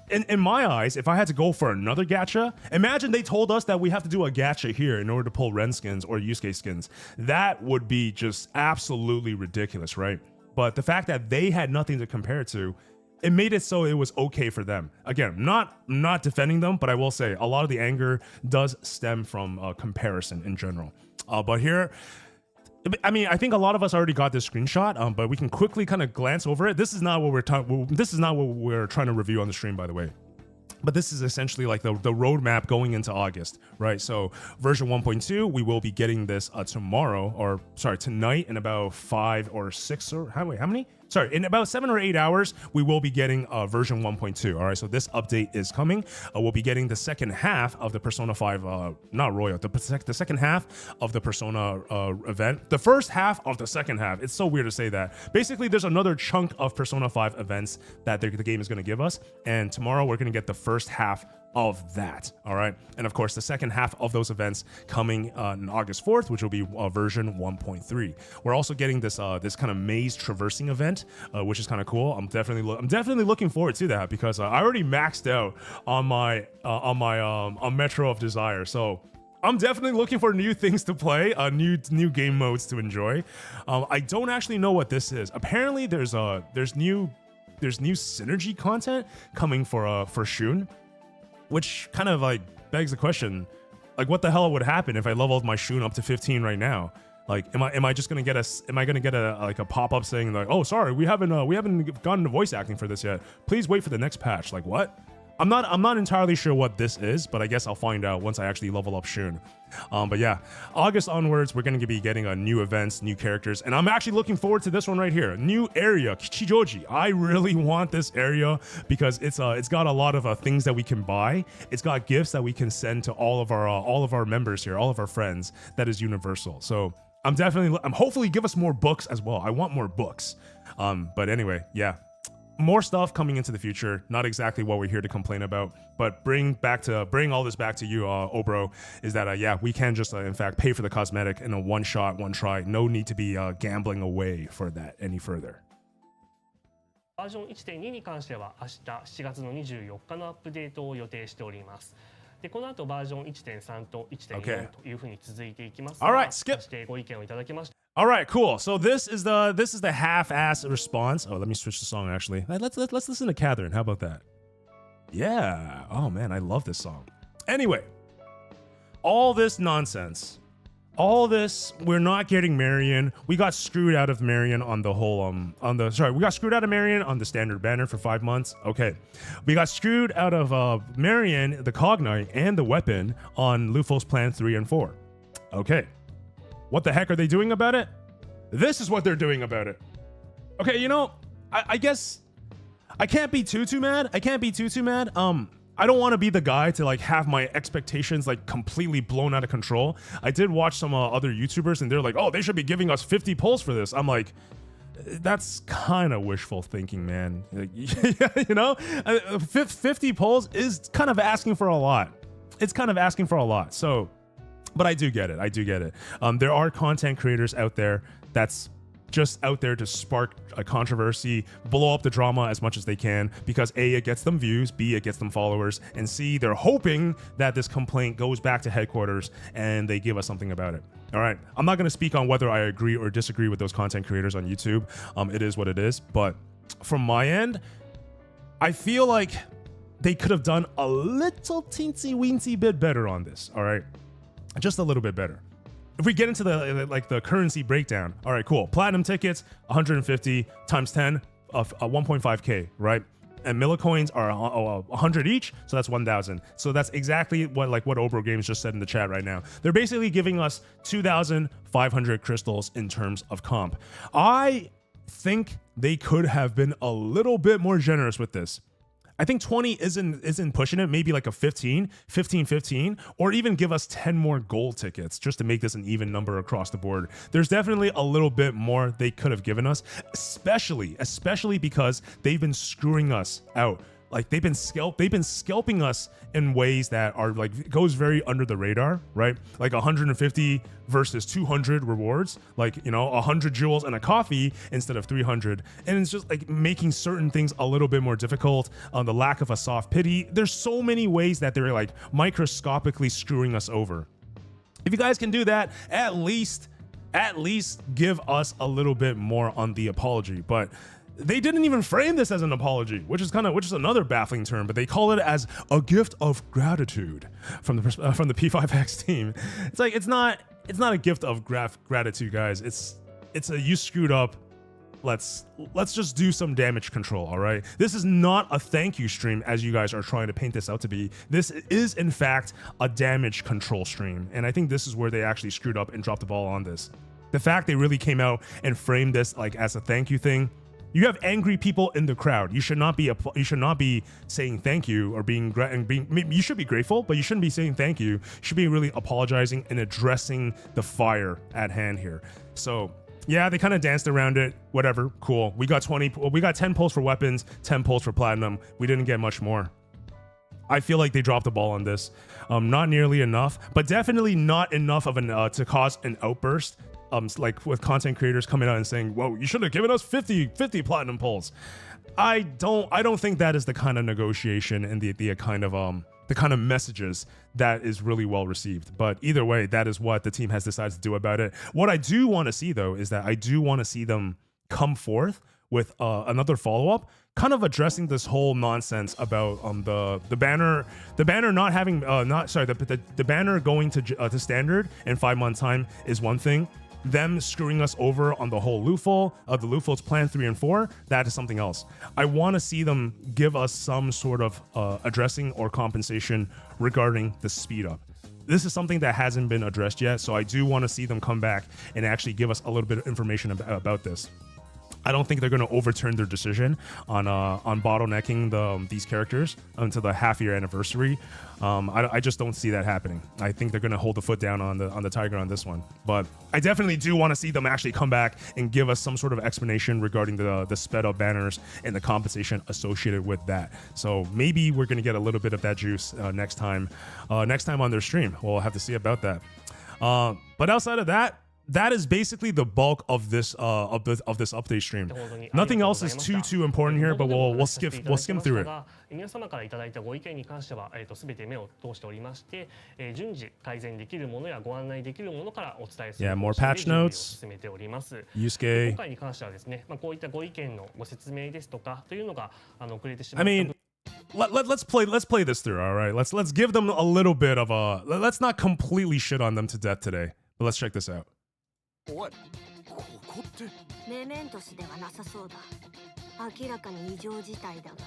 in my eyes, if I had to go for another gacha, imagine they told us that we have to do a gacha here in order to pull Ren skins or Yusuke skins. That would be just absolutely ridiculous, right? But the fact that they had nothing to compare to, it made it so it was okay for them. Again, not defending them, but I will say a lot of the anger does stem from comparison in general. But here, I mean, I think a lot of us already got this screenshot, but we can quickly kind of glance over it. This is not what we're trying to review on the stream, by the way. But this is essentially like the roadmap going into August, right? So version 1.2, we will be getting this tonight in about 5 or 6 or how many? Sorry, in about 7 or 8 hours, we will be getting version 1.2. All right, so this update is coming. We'll be getting the second half of the Persona 5, the second half of the Persona event. The first half of the second half. It's so weird to say that. Basically, there's another chunk of Persona 5 events that the game is going to give us. And tomorrow, we're going to get the first half of that. All right. And of course, the second half of those events coming on August 4th, which will be version 1.3. We're also getting this this kind of maze traversing event, which is kind of cool. I'm definitely looking forward to that because I already maxed out on my Metro of Desire. So I'm definitely looking for new things to play, new game modes to enjoy. I don't actually know what this is. Apparently, there's new synergy content coming for Shun, which kind of like begs the question, like what the hell would happen if I leveled my Shun up to 15 right now? Like, am I gonna get a pop-up saying like, oh sorry, we haven't gotten to voice acting for this yet. Please wait for the next patch. Like what? I'm not entirely sure what this is, but I guess I'll find out once I actually level up Shun. But yeah, August onwards, we're going to be getting new events, new characters, and I'm actually looking forward to this one right here. New area, Kichijoji. I really want this area because it's got a lot of things that we can buy. It's got gifts that we can send to all of our members here, all of our friends. That is universal. So I'm hopefully give us more books as well. I want more books. But anyway, yeah. More stuff coming into the future. Not exactly what we're here to complain about, but bring all this back to you, Obro, is that yeah, we can just in fact pay for the cosmetic in a one shot, one try. No need to be gambling away for that any further. バージョン1.2に関しては明日7月の24日のアップデートを予定しております。でこの後バージョン1.3と1.4というふうに続いていきますが、Alright, skip. そしてご意見をいただきました。All right, cool. So this is the half-ass response. Oh, let me switch the song actually. Let's listen to Catherine. How about that? Yeah. Oh man, I love this song. Anyway, all this nonsense. All this, we're not getting Marion. We got screwed out of Marion on the whole we got screwed out of Marion on the standard banner for 5 months. Okay. We got screwed out of Marion, the Cognite, and the weapon on Lufo's plan 3 and 4. Okay. What the heck are they doing about it? This is what they're doing about it. Okay, you know, I guess I can't be too mad. I don't want to be the guy to like have my expectations like completely blown out of control. I did watch some other YouTubers and they're like, oh, they should be giving us 50 pulls for this. I'm like, that's kind of wishful thinking, man. Like, you know, 50 pulls is kind of asking for a lot. It's kind of asking for a lot. So, but I do get it. There are content creators out there that's just out there to spark a controversy, blow up the drama as much as they can, because A, it gets them views, B, it gets them followers, and C, they're hoping that this complaint goes back to headquarters and they give us something about it. All right, I'm not going to speak on whether I agree or disagree with those content creators on YouTube. It is what it is, but from my end, I feel like they could have done a little teensy-weensy bit better on this, all right? Just a little bit better. If we get into the currency breakdown, all right, cool. Platinum tickets, 150 times 10 of 1.5K, right? And millicoins are 100 each, so that's 1,000. So that's exactly what Obro Games just said in the chat right now. They're basically giving us 2,500 crystals in terms of comp. I think they could have been a little bit more generous with this. I think 20 isn't pushing it, maybe like a 15, or even give us 10 more gold tickets just to make this an even number across the board. There's definitely a little bit more they could have given us, especially because they've been screwing us out. Like they've been scalping us in ways that are like goes very under the radar, right? Like 150 versus 200 rewards, like, you know, 100 jewels and a coffee instead of 300, and it's just like making certain things a little bit more difficult. The lack of a soft pity. There's so many ways that they're like microscopically screwing us over. If you guys can do that, at least give us a little bit more on the apology, but. They didn't even frame this as an apology, which is another baffling term, but they call it as a gift of gratitude from the P5X team. It's like it's not a gift of gratitude, guys. It's a you screwed up. Let's just do some damage control, all right? This is not a thank you stream as you guys are trying to paint this out to be. This is in fact a damage control stream, and I think this is where they actually screwed up and dropped the ball on this. The fact they really came out and framed this like as a thank you thing. You have angry people in the crowd. You should not be saying thank you or you should be grateful, but you shouldn't be saying thank you. You should be really apologizing and addressing the fire at hand here. So yeah, they kind of danced around it. Whatever, cool. We got 10 pulls for weapons, 10 pulls for platinum. We didn't get much more. I feel like they dropped the ball on this. Not nearly enough, but definitely not enough of to cause an outburst. Like with content creators coming out and saying, "Whoa, you should have given us 50 platinum pulls." I don't think that is the kind of negotiation and the kind of messages that is really well received. But either way, that is what the team has decided to do about it. What I do want to see though is that I do want to see them come forth with another follow-up, kind of addressing this whole nonsense about the banner not having the banner going to standard in 5 months time is one thing. them screwing us over on the whole Lufol, the Lufol's plan 3 and 4, that is something else. I want to see them give us some sort of addressing or compensation regarding the speed up. This is something that hasn't been addressed yet, so I do want to see them come back and actually give us a little bit of information about this. I don't think they're going to overturn their decision on bottlenecking these characters until the half-year anniversary. I just don't see that happening. I think they're going to hold the foot down on the tiger on this one. But I definitely do want to see them actually come back and give us some sort of explanation regarding the sped-up banners and the compensation associated with that. So maybe we're going to get a little bit of that juice next time on their stream. We'll have to see about that. But outside of that, that is basically the bulk of this of this update stream. Nothing else is too important here, but we'll skim through it. 皆様からいただいたご意見に関しては、全て目を通しておりまして、順次改善できるものやご案内できるものからお伝えする Yeah, more 方針 patch で準備を notes. 進めております。 Yusuke. 今回に関してはですね、こういったご意見のご説明ですとかというのが遅れてしま I った mean, let's play this through. All right, let's give them a little bit of a. Let's not completely shit on them to death today, but let's check this out. おい、ここってメメントスではなさそうだ。明らかに異常事態だが。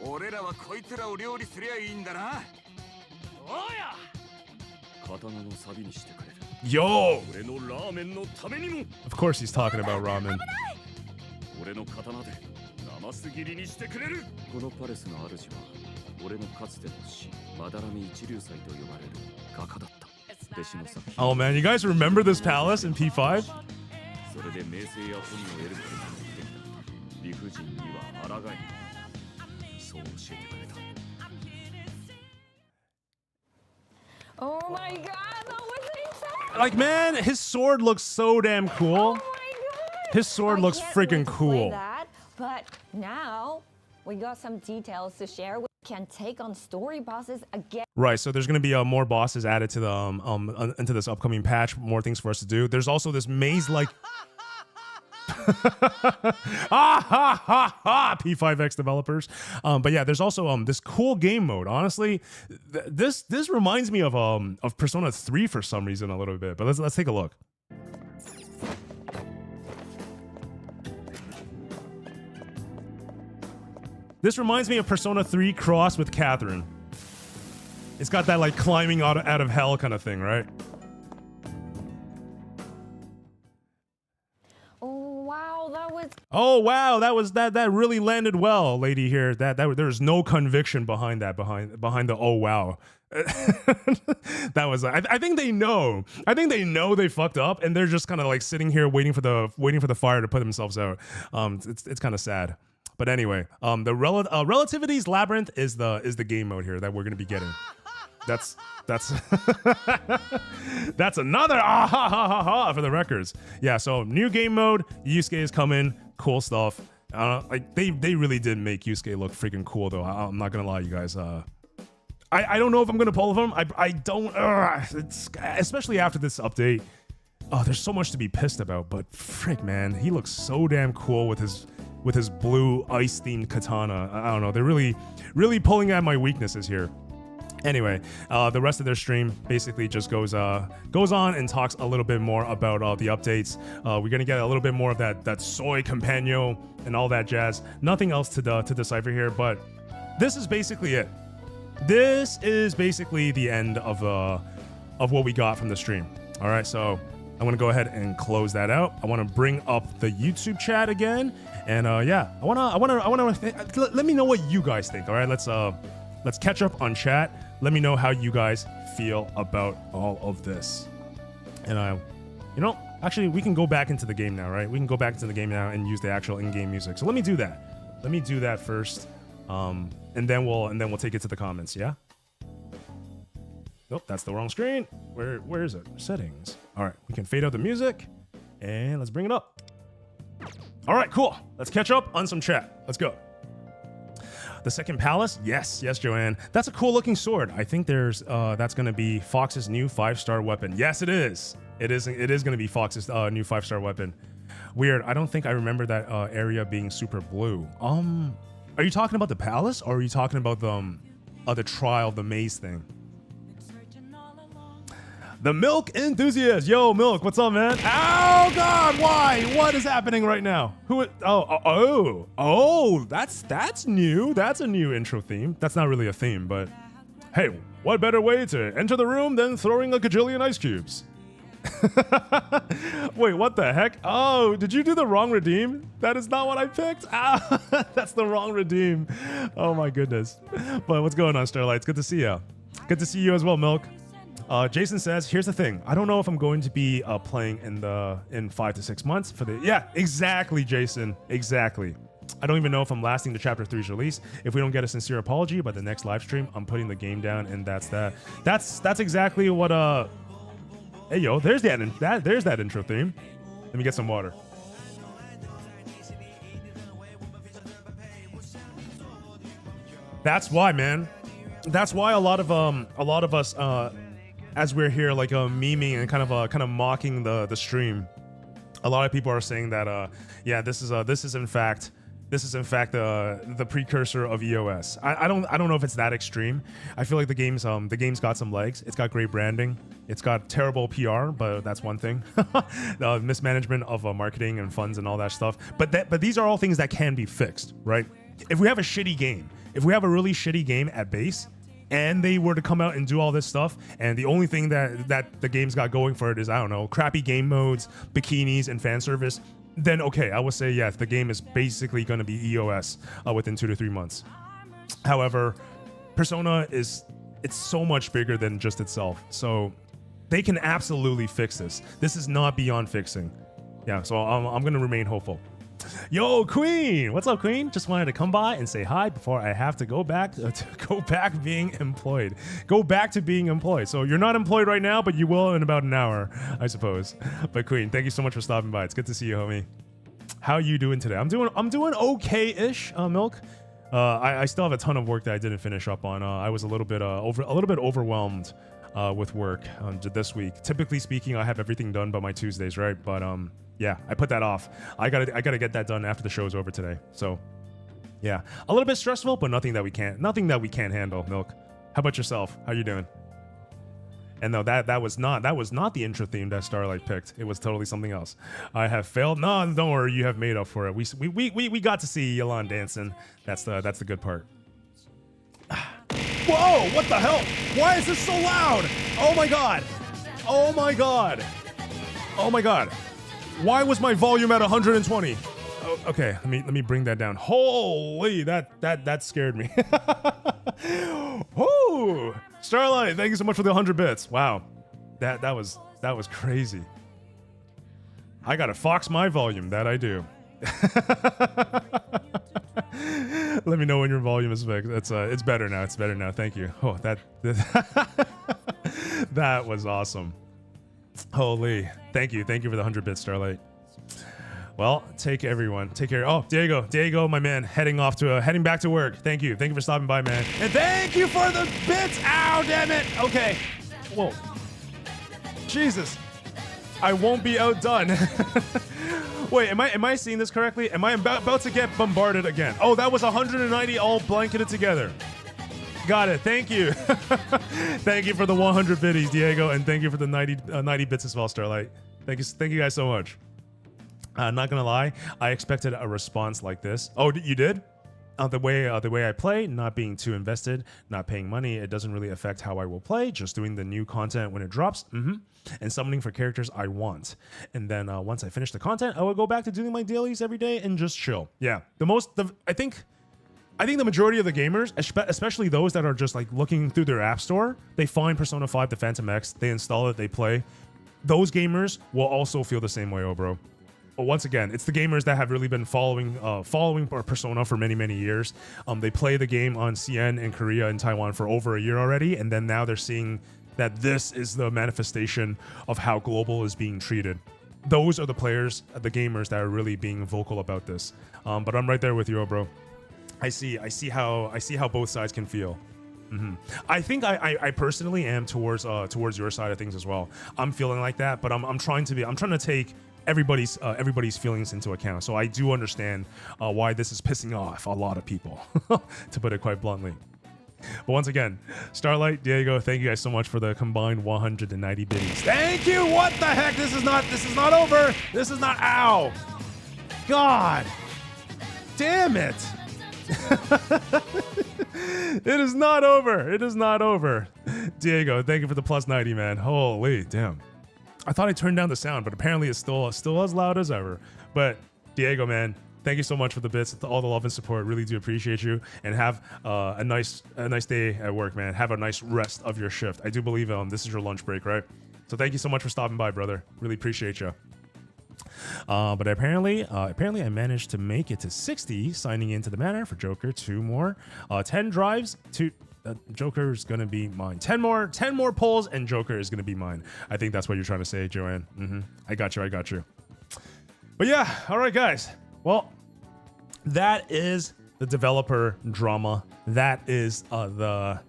俺らはこいつらを料理すりゃいいんだな。おや、刀のサビにしてくれ。 Yo, 俺のラーメンのためにも。 of course he's talking about ramen. 俺の刀で生すぎりにしてくれる。このパレスの主は俺のかつての師マダラミ一流祭と呼ばれる画家だった。 Oh man, you guys remember this palace in P5? それで名声や本を得ることになってきた。理不尽には抗えない。そう教えてくれた。 Oh my god, that was insane! Like, man, his sword looks so damn cool. Oh my god! His sword looks I can't freaking wait to play cool. That, but now we got some details to share. We can take on story bosses again. Right, so there's going to be more bosses added to the into this upcoming patch, more things for us to do. There's also this maze-like P5X developers. But yeah, there's also this cool game mode. Honestly, this reminds me of Persona 3 for some reason a little bit. But let's take a look. This reminds me of Persona 3 crossed with Catherine. It's got that like climbing out of hell kind of thing, right? Oh wow, that was. Oh wow, that really landed well, lady here. That there's no conviction behind that behind the oh wow. That was I think they know. I think they know they fucked up and they're just kind of like sitting here waiting for the fire to put themselves out. It's kind of sad. But anyway, the Relativity's Labyrinth is the game mode here that we're gonna be getting. That's that's another for the records. Yeah, so new game mode. Yusuke is coming. Cool stuff. Like they really did make Yusuke look freaking cool though. I'm not gonna lie, you guys. I don't know if I'm gonna pull him. I don't. It's especially after this update. Oh, there's so much to be pissed about. But frick, man, he looks so damn cool with his blue ice themed katana. I don't know. They're really pulling at my weaknesses here. Anyway, the rest of their stream basically just goes on and talks a little bit more about the updates. We're gonna get a little bit more of that soy companion and all that jazz. Nothing else to decipher here, but this is basically it. This is basically the end of what we got from the stream. All right, so I'm gonna go ahead and close that out. I want to bring up the YouTube chat again, and yeah, I wanna let me know what you guys think. All right, let's catch up on chat. Let me know how you guys feel about all of this. And actually, we can go back into the game now, right? We can go back into the game now and use the actual in-game music. So let me do that. Let me do that first, and then we'll take it to the comments. Yeah. Nope, that's the wrong screen. Where is it? Settings. All right, we can fade out the music, and let's bring it up. All right, cool. Let's catch up on some chat. Let's go. The second palace, yes, Joanne. That's a cool looking sword. I think that's gonna be Fox's new 5-star weapon. Yes, it is. It is gonna be Fox's new 5-star weapon. Weird. I don't think I remember that area being super blue. Are you talking about the palace, or are you talking about the trial, the maze thing? The Milk Enthusiast. Yo, Milk, what's up, man? Oh, God, why? What is happening right now? That's new. That's a new intro theme. That's not really a theme, but hey, what better way to enter the room than throwing a gajillion ice cubes? Wait, what the heck? Oh, did you do the wrong redeem? That is not what I picked. Ah, that's the wrong redeem. Oh, my goodness. But what's going on, Starlight? It's good to see you. Good to see you as well, Milk. Jason says, here's the thing. I don't know if I'm going to be playing in 5 to 6 months for the... Yeah, exactly, Jason. Exactly. I don't even know if I'm lasting to Chapter 3's release. If we don't get a sincere apology by the next live stream, I'm putting the game down, and that's that. That's exactly what... Hey, yo, there's that intro theme. Let me get some water. That's why, man. That's why a lot of us as we're here like memeing and kind of mocking the stream, a lot of people are saying that yeah, this is in fact the precursor of EOS. I don't know if it's that extreme. I feel like the game's got some legs. It's got great branding. It's got terrible PR, but that's one thing. The mismanagement of marketing and funds and all that stuff. But these are all things that can be fixed, right? If we have a shitty game, if we have a really shitty game at base, and they were to come out and do all this stuff, and the only thing that the game's got going for it is, I don't know, crappy game modes, bikinis, and fan service, then okay, I would say yes, the game is basically going to be EOS within 2 to 3 months. However, Persona it's so much bigger than just itself, so they can absolutely fix this. This is not beyond fixing. Yeah, so I'm going to remain hopeful. Yo, Queen! What's up, Queen? Just wanted to come by and say hi before I have to go back being employed. Go back to being employed. So you're not employed right now, but you will in about an hour, I suppose. But Queen, thank you so much for stopping by. It's good to see you, homie. How you doing today? I'm doing okay-ish, Milk. I still have a ton of work that I didn't finish up on. I was a little bit overwhelmed with work this week. Typically speaking, I have everything done by my Tuesdays, right? But yeah, I put that off. I gotta get that done after the show's over today. So yeah, a little bit stressful, but nothing that we can't handle. Milk, how about yourself? How you doing? And no, that was not the intro theme that Starlight picked. It was totally something else. I have failed. No, don't worry, you have made up for it. We got to see Yelan dancing. That's the good part. Whoa! What the hell? Why is this so loud? Oh my god! Oh my god! Oh my god! Why was my volume at 120? Oh, okay, let me bring that down. Holy, that scared me. Whoo! Starlight, thank you so much for the 100 bits. Wow, that was crazy. I gotta fox my volume. That I do. Let me know when your volume is fixed. It's better now. It's better now. Thank you. Oh, that that was awesome. Holy, thank you for the 100 bits, Starlight. Well, take care. Oh, Diego, my man, heading back to work. Thank you for stopping by, man, and thank you for the bits. Ow, damn it. Okay, whoa, Jesus, I won't be outdone. Wait, am I seeing this correctly? Am I about to get bombarded again? Oh, that was 190 all blanketed together. Got it. Thank you. Thank you for the 100 biddies, Diego, and thank you for the 90 bits as well, Starlight. Thank you guys so much. Not gonna lie, I expected a response like this. Oh, you did? The way I play, not being too invested, not paying money, it doesn't really affect how I will play. Just doing the new content when it drops, and summoning for characters I want. And then once I finish the content, I will go back to doing my dailies every day and just chill. Yeah, I think the majority of the gamers, especially those that are just like looking through their app store, they find Persona 5 the Phantom X, they install it, they play. Those gamers will also feel the same way, bro. But once again, it's the gamers that have really been following Persona for many years. They play the game on CN in Korea and Taiwan for over a year already, and then now they're seeing that this is the manifestation of how global is being treated. Those are the players, the gamers that are really being vocal about this. But I'm right there with you, bro. I see how both sides can feel. I think I personally am towards your side of things as well. I'm feeling like that, but I'm trying to take everybody's feelings into account. So I do understand why this is pissing off a lot of people, to put it quite bluntly. But once again, Starlight, Diego, thank you guys so much for the combined 190 biddies. Thank you. What the heck? This is not over. This is not. Ow. God. Damn it. It is not over. It is not over. Diego, thank you for the plus 90, man. Holy damn. I thought I turned down the sound, but apparently it's still as loud as ever. But Diego, man, thank you so much for the bits, all the love and support. Really do appreciate you. And have a nice day at work, man. Have a nice rest of your shift. I do believe this is your lunch break, right? So thank you so much for stopping by, brother. Really appreciate you. But apparently I managed to make it to 60 signing into the manor for Joker. 2 more, 10 drives. Joker is gonna be mine. 10 more pulls, and Joker is gonna be mine. I think that's what you're trying to say, Joanne. I got you. But yeah, all right, guys. Well, that is the developer drama. That is the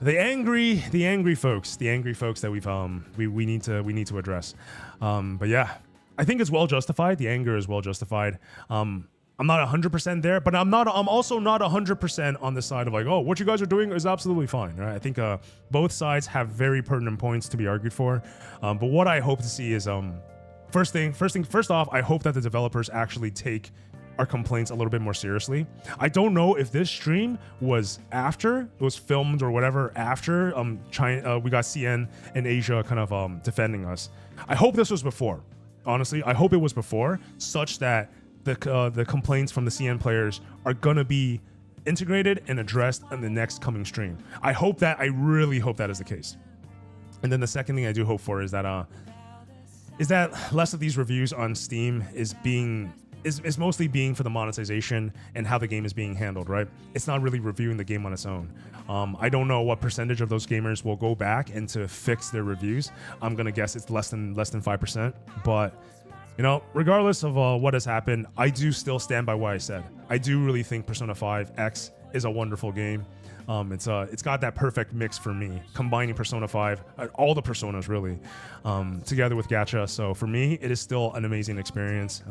angry folks that we need to address. But yeah, I think it's well justified. The anger is well justified. I'm not 100% there, but I'm also not 100% on the side of like, oh, what you guys are doing is absolutely fine, right? I think both sides have very pertinent points to be argued for. But what I hope to see is first off, I hope that the developers actually take our complaints a little bit more seriously. I don't know if this stream was filmed or whatever after China, we got CN and Asia kind of defending us. I hope this was before. Honestly, I hope it was before, such that the complaints from the CN players are gonna be integrated and addressed in the next coming stream. I really hope that is the case. And then the second thing I do hope for is that less of these reviews on Steam is mostly being for the monetization and how the game is being handled, right? It's not really reviewing the game on its own. I don't know what percentage of those gamers will go back and to fix their reviews. I'm gonna guess it's less than 5%. But you know, regardless of what has happened, I do still stand by what I said. I do really think Persona 5 X is a wonderful game. It's got that perfect mix for me, combining Persona 5, all the Personas really, together with Gacha. So for me, it is still an amazing experience.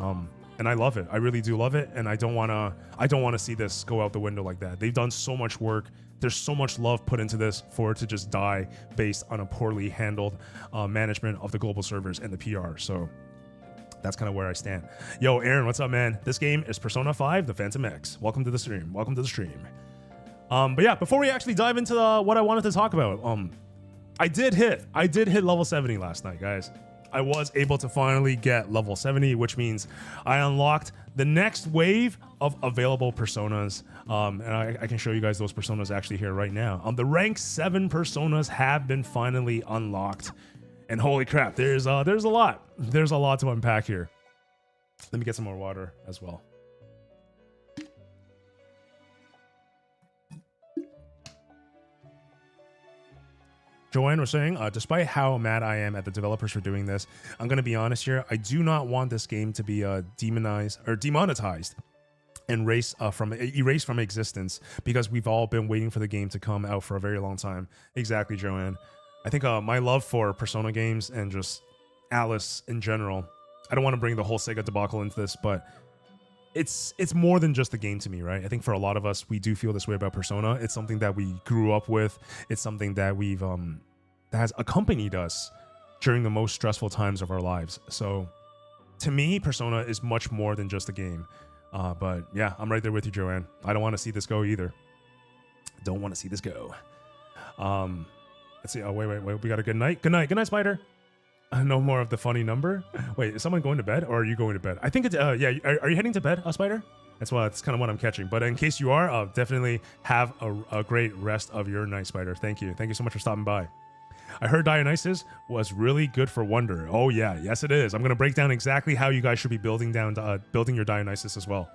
And I love it. I really do love it. And I don't wanna see this go out the window like that. They've done so much work. There's so much love put into this for it to just die based on a poorly handled management of the global servers and the PR. So that's kind of where I stand. Yo, Aaron, what's up, man? This game is Persona 5, The Phantom X. Welcome to the stream. But yeah, before we actually dive into what I wanted to talk about, I did hit level 70 last night, guys. I was able to finally get level 70, which means I unlocked the next wave of available personas. And I can show you guys those personas actually here right now. The rank 7 personas have been finally unlocked. And holy crap, there's a lot. There's a lot to unpack here. Let me get some more water as well. Joanne was saying, despite how mad I am at the developers for doing this, I'm going to be honest here. I do not want this game to be demonized or demonetized and erased from existence, because we've all been waiting for the game to come out for a very long time. Exactly, Joanne. I think my love for Persona games and just Alice in general, I don't want to bring the whole Sega debacle into this, but it's more than just the game to me, right? I think for a lot of us, we do feel this way about Persona. It's something that we grew up with. It's something that we've that has accompanied us during the most stressful times of our lives. So to me, Persona is much more than just a game. But yeah, I'm right there with you, Joanne. I don't want to see this go either. Don't want to see this go. Let's see. Oh, wait. We got a good night. Good night, Spider. No more of the funny number. Wait, is someone going to bed, or are you going to bed? I think it's yeah. Are you heading to bed, Spider? That's kind of what I'm catching. But in case you are, definitely have a great rest of your night, Spider. Thank you so much for stopping by. I heard Dionysus was really good for Wonder. Oh yeah, yes it is. I'm gonna break down exactly how you guys should be building your Dionysus as well.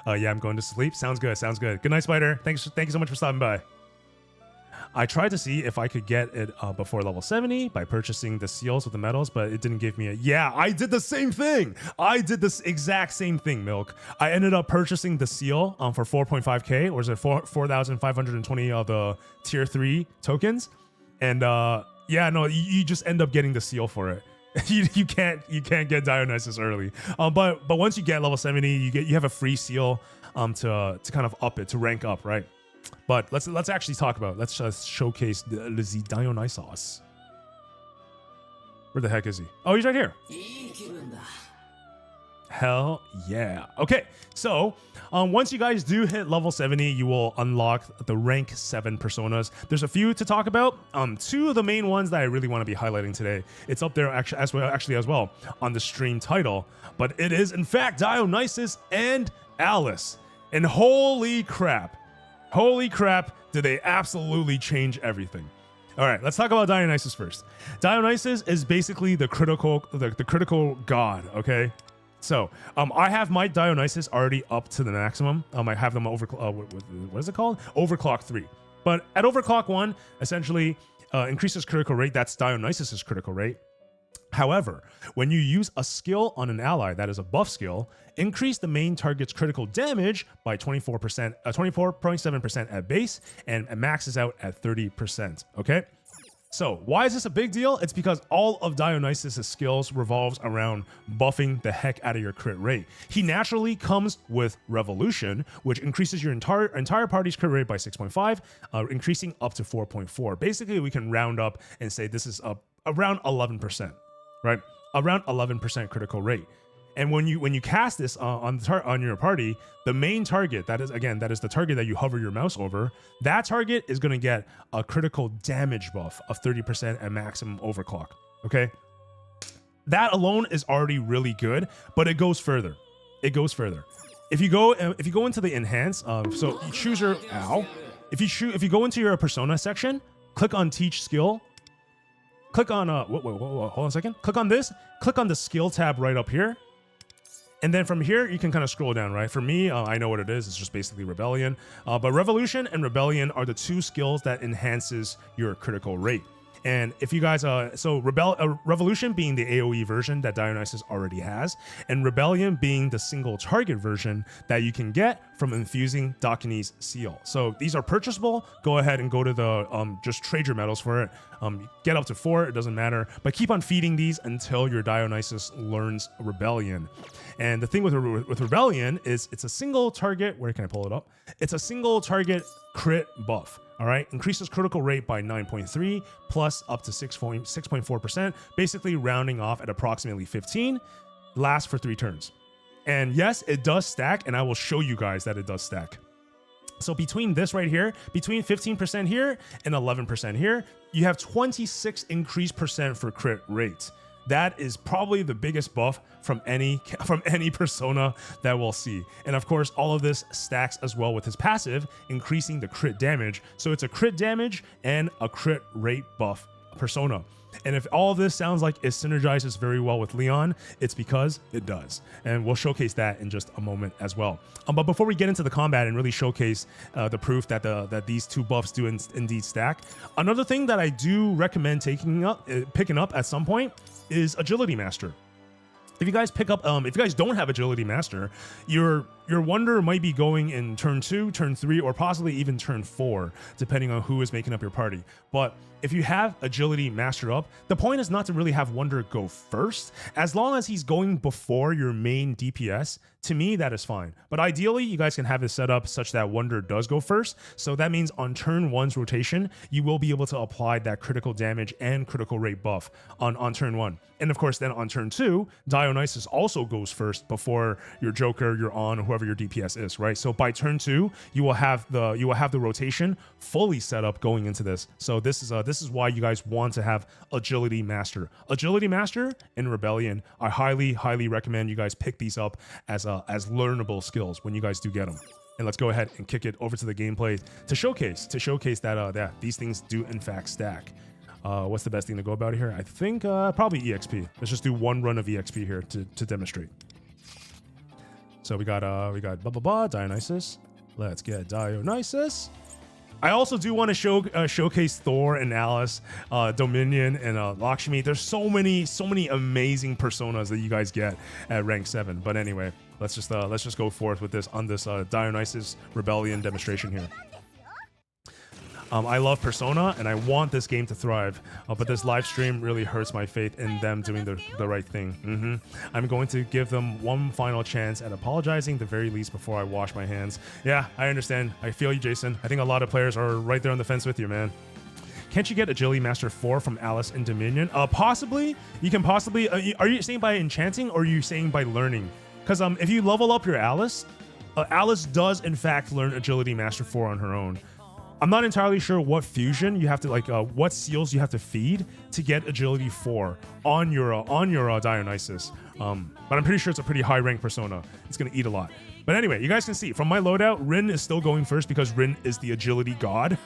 Yeah, I'm going to sleep. Sounds good. Good night, Spider. Thank you so much for stopping by. I tried to see if I could get it before level 70 by purchasing the seals with the medals, but it didn't give me Yeah, I did the same thing. I did this exact same thing, Milk. I ended up purchasing the seal for 4.5k, or is it 4,520 of the tier 3 tokens? And yeah, no, you just end up getting the seal for it. you can't get Dionysus early. But once you get level 70, you have a free seal to kind of up it, to rank up, right? But let's actually talk about. Let's showcase the Dionysus. Where the heck is he? Oh, he's right here. Hell yeah. Okay, so once you guys do hit level 70, you will unlock the rank 7 personas. There's a few to talk about. Two of the main ones that I really want to be highlighting today. It's up there actually as well on the stream title, but it is in fact Dionysus and Alice. And holy crap, do they absolutely change everything. All right, let's talk about Dionysus first. Dionysus is basically the critical god, okay? So, I have my Dionysus already up to the maximum. I have them over, what is it called? Overclock 3. But at overclock 1, essentially increases critical rate. That's Dionysus's critical rate. However, when you use a skill on an ally that is a buff skill, increase the main target's critical damage by 24.7% at base, and it maxes out at 30%, okay? So why is this a big deal? It's because all of Dionysus' skills revolves around buffing the heck out of your crit rate. He naturally comes with Revolution, which increases your entire party's crit rate by 6.5, increasing up to 4.4. Basically, we can round up and say this is around 11%, right? Around 11% critical rate. And when you cast this on your party, the main target, that is the target that you hover your mouse over, that target is going to get a critical damage buff of 30% at maximum overclock. Okay, that alone is already really good, but it goes further. If you go into the enhance, so you choose your if you go into your persona section, click on teach skill. Click on hold on a second. Click on this. Click on the skill tab right up here. And then from here, you can kind of scroll down, right? For me, I know what it is. It's just basically Rebellion. But Revolution and Rebellion are the two skills that enhances your critical rate. And if you guys, Revolution being the AoE version that Dionysus already has, and Rebellion being the single target version that you can get from infusing Dakine's seal. So these are purchasable. Go ahead and go to the, just trade your medals for it. Get up to 4, it doesn't matter, but keep on feeding these until your Dionysus learns Rebellion. And the thing with Rebellion is it's a single target, where can I pull it up? It's a single target crit buff. All right, increases critical rate by 9.3 plus up to 6.4%, basically rounding off at approximately 15, lasts for 3 turns. And yes, it does stack, and I will show you guys that it does stack. So between this right here, between 15% here and 11% here, you have 26 increased percent for crit rate. That is probably the biggest buff from any persona that we'll see. And of course, all of this stacks as well with his passive, increasing the crit damage. So it's a crit damage and a crit rate buff persona. And if all of this sounds like it synergizes very well with Leon, it's because it does. And we'll showcase that in just a moment as well. But before we get into the combat and really showcase the proof that these two buffs do indeed stack, another thing that I do recommend picking up at some point is Agility Master. If you guys if you guys don't have Agility Master, your wonder might be going in turn 2, turn 3, or possibly even turn 4, depending on who is making up your party. But if you have Agility Master up, the point is not to really have Wonder go first. As long as he's going before your main DPS, to me, that is fine. But ideally, you guys can have it set up such that Wonder does go first. So that means on turn 1's rotation, you will be able to apply that critical damage and critical rate buff on turn 1. And of course, then on turn 2, Dionysus also goes first before your Joker, your On, or whoever your DPS is, right? So by turn 2, you will have the rotation fully set up going into this. So this is why you guys want to have Agility Master. Agility Master and Rebellion, I highly recommend you guys pick these up as learnable skills when you guys do get them. And let's go ahead and kick it over to the gameplay to showcase that these things do in fact stack. What's the best thing to go about here? I think probably EXP. Let's just do one run of EXP here to demonstrate. So we got Dionysus. Let's get Dionysus. I also do want to showcase Thor and Alice, Dominion and Lakshmi. There's so many amazing personas that you guys get at rank 7. But anyway, let's just go forth with this on this Dionysus Rebellion demonstration here. I love Persona, and I want this game to thrive. But this live stream really hurts my faith in them doing the right thing. I'm going to give them one final chance at apologizing, the very least, before I wash my hands. Yeah, I understand. I feel you, Jason. I think a lot of players are right there on the fence with you, man. Can't you get Agility Master 4 from Alice in Dominion? Possibly. You can possibly. Are you saying by enchanting, or are you saying by learning? Because if you level up your Alice, Alice does in fact learn Agility Master 4 on her own. I'm not entirely sure what fusion you have to what seals you have to feed to get Agility 4 on your Dionysus. But I'm pretty sure it's a pretty high rank persona. It's gonna eat a lot. But anyway, you guys can see from my loadout, Rin is still going first because Rin is the agility god,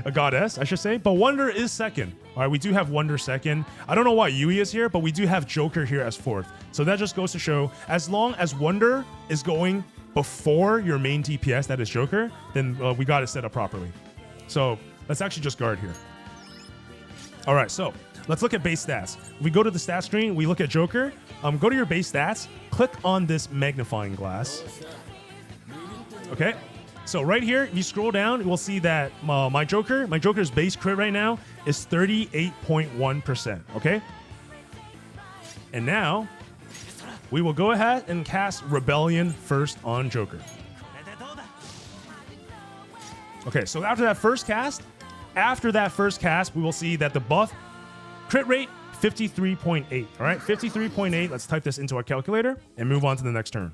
a goddess, I should say. But Wonder is second. All right, we do have Wonder second. I don't know why Yui is here, but we do have Joker here as fourth. So that just goes to show, as long as Wonder is going before your main DPS, that is Joker, then we got it set up properly. So let's actually just guard here. All right, so let's look at base stats. We go to the stat screen, we look at Joker. Go to your base stats, click on this magnifying glass. Okay, so right here, if you scroll down, you will see that my Joker's base crit right now is 38.1%, okay? And now, we will go ahead and cast Rebellion first on Joker. Okay, so after that first cast, we will see that the buff crit rate 53.8. All right, 53.8. Let's type this into our calculator and move on to the next turn.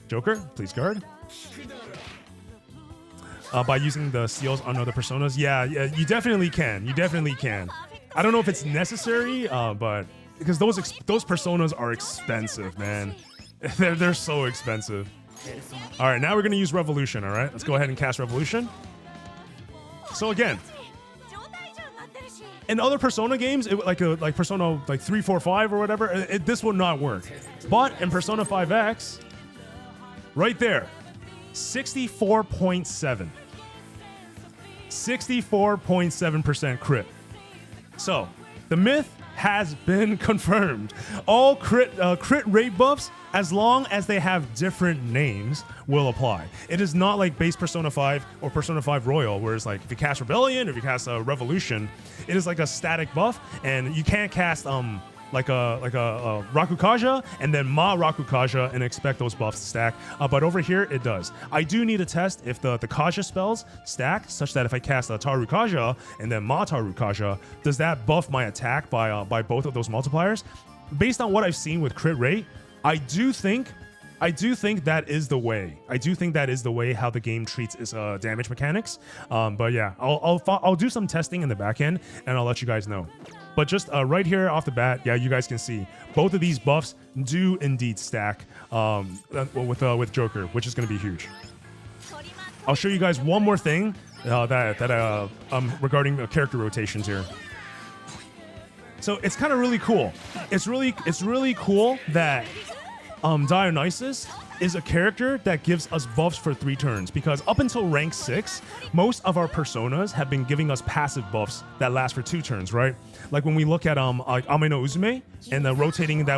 Joker, please guard. By using the seals on other personas. Yeah, you definitely can. You definitely can. I don't know if it's necessary, but because those personas are expensive, man. They're so expensive. All right, now we're gonna use Revolution. All right, let's go ahead and cast Revolution. So again, in other Persona games, like Persona 3, 4, 5 or whatever, this would not work. But in Persona 5X, right there, 64.7. 64.7% crit. So the myth has been confirmed. All crit rate buffs, as long as they have different names, will apply. It is not like base Persona 5 or Persona 5 Royal, where it's like if you cast Rebellion or if you cast Revolution, it is like a static buff, and you can't cast like a Rakukaja and then Ma Rakukaja and expect those buffs to stack. But over here, it does. I do need to test if the Kaja spells stack, such that if I cast Tarukaja and then Ma Tarukaja, does that buff my attack by both of those multipliers? Based on what I've seen with crit rate, I do think that is the way. I do think that is the way how the game treats its damage mechanics. But yeah, I'll do some testing in the back end and I'll let you guys know. But just right here off the bat, yeah, you guys can see both of these buffs do indeed stack with Joker, which is going to be huge. I'll show you guys one more thing regarding the character rotations here. So it's kind of really cool. It's really cool that Dionysus is a character that gives us buffs for 3 turns, because up until rank 6, most of our personas have been giving us passive buffs that last for 2 turns, right? Like when we look at like Ame no Uzume and the rotating that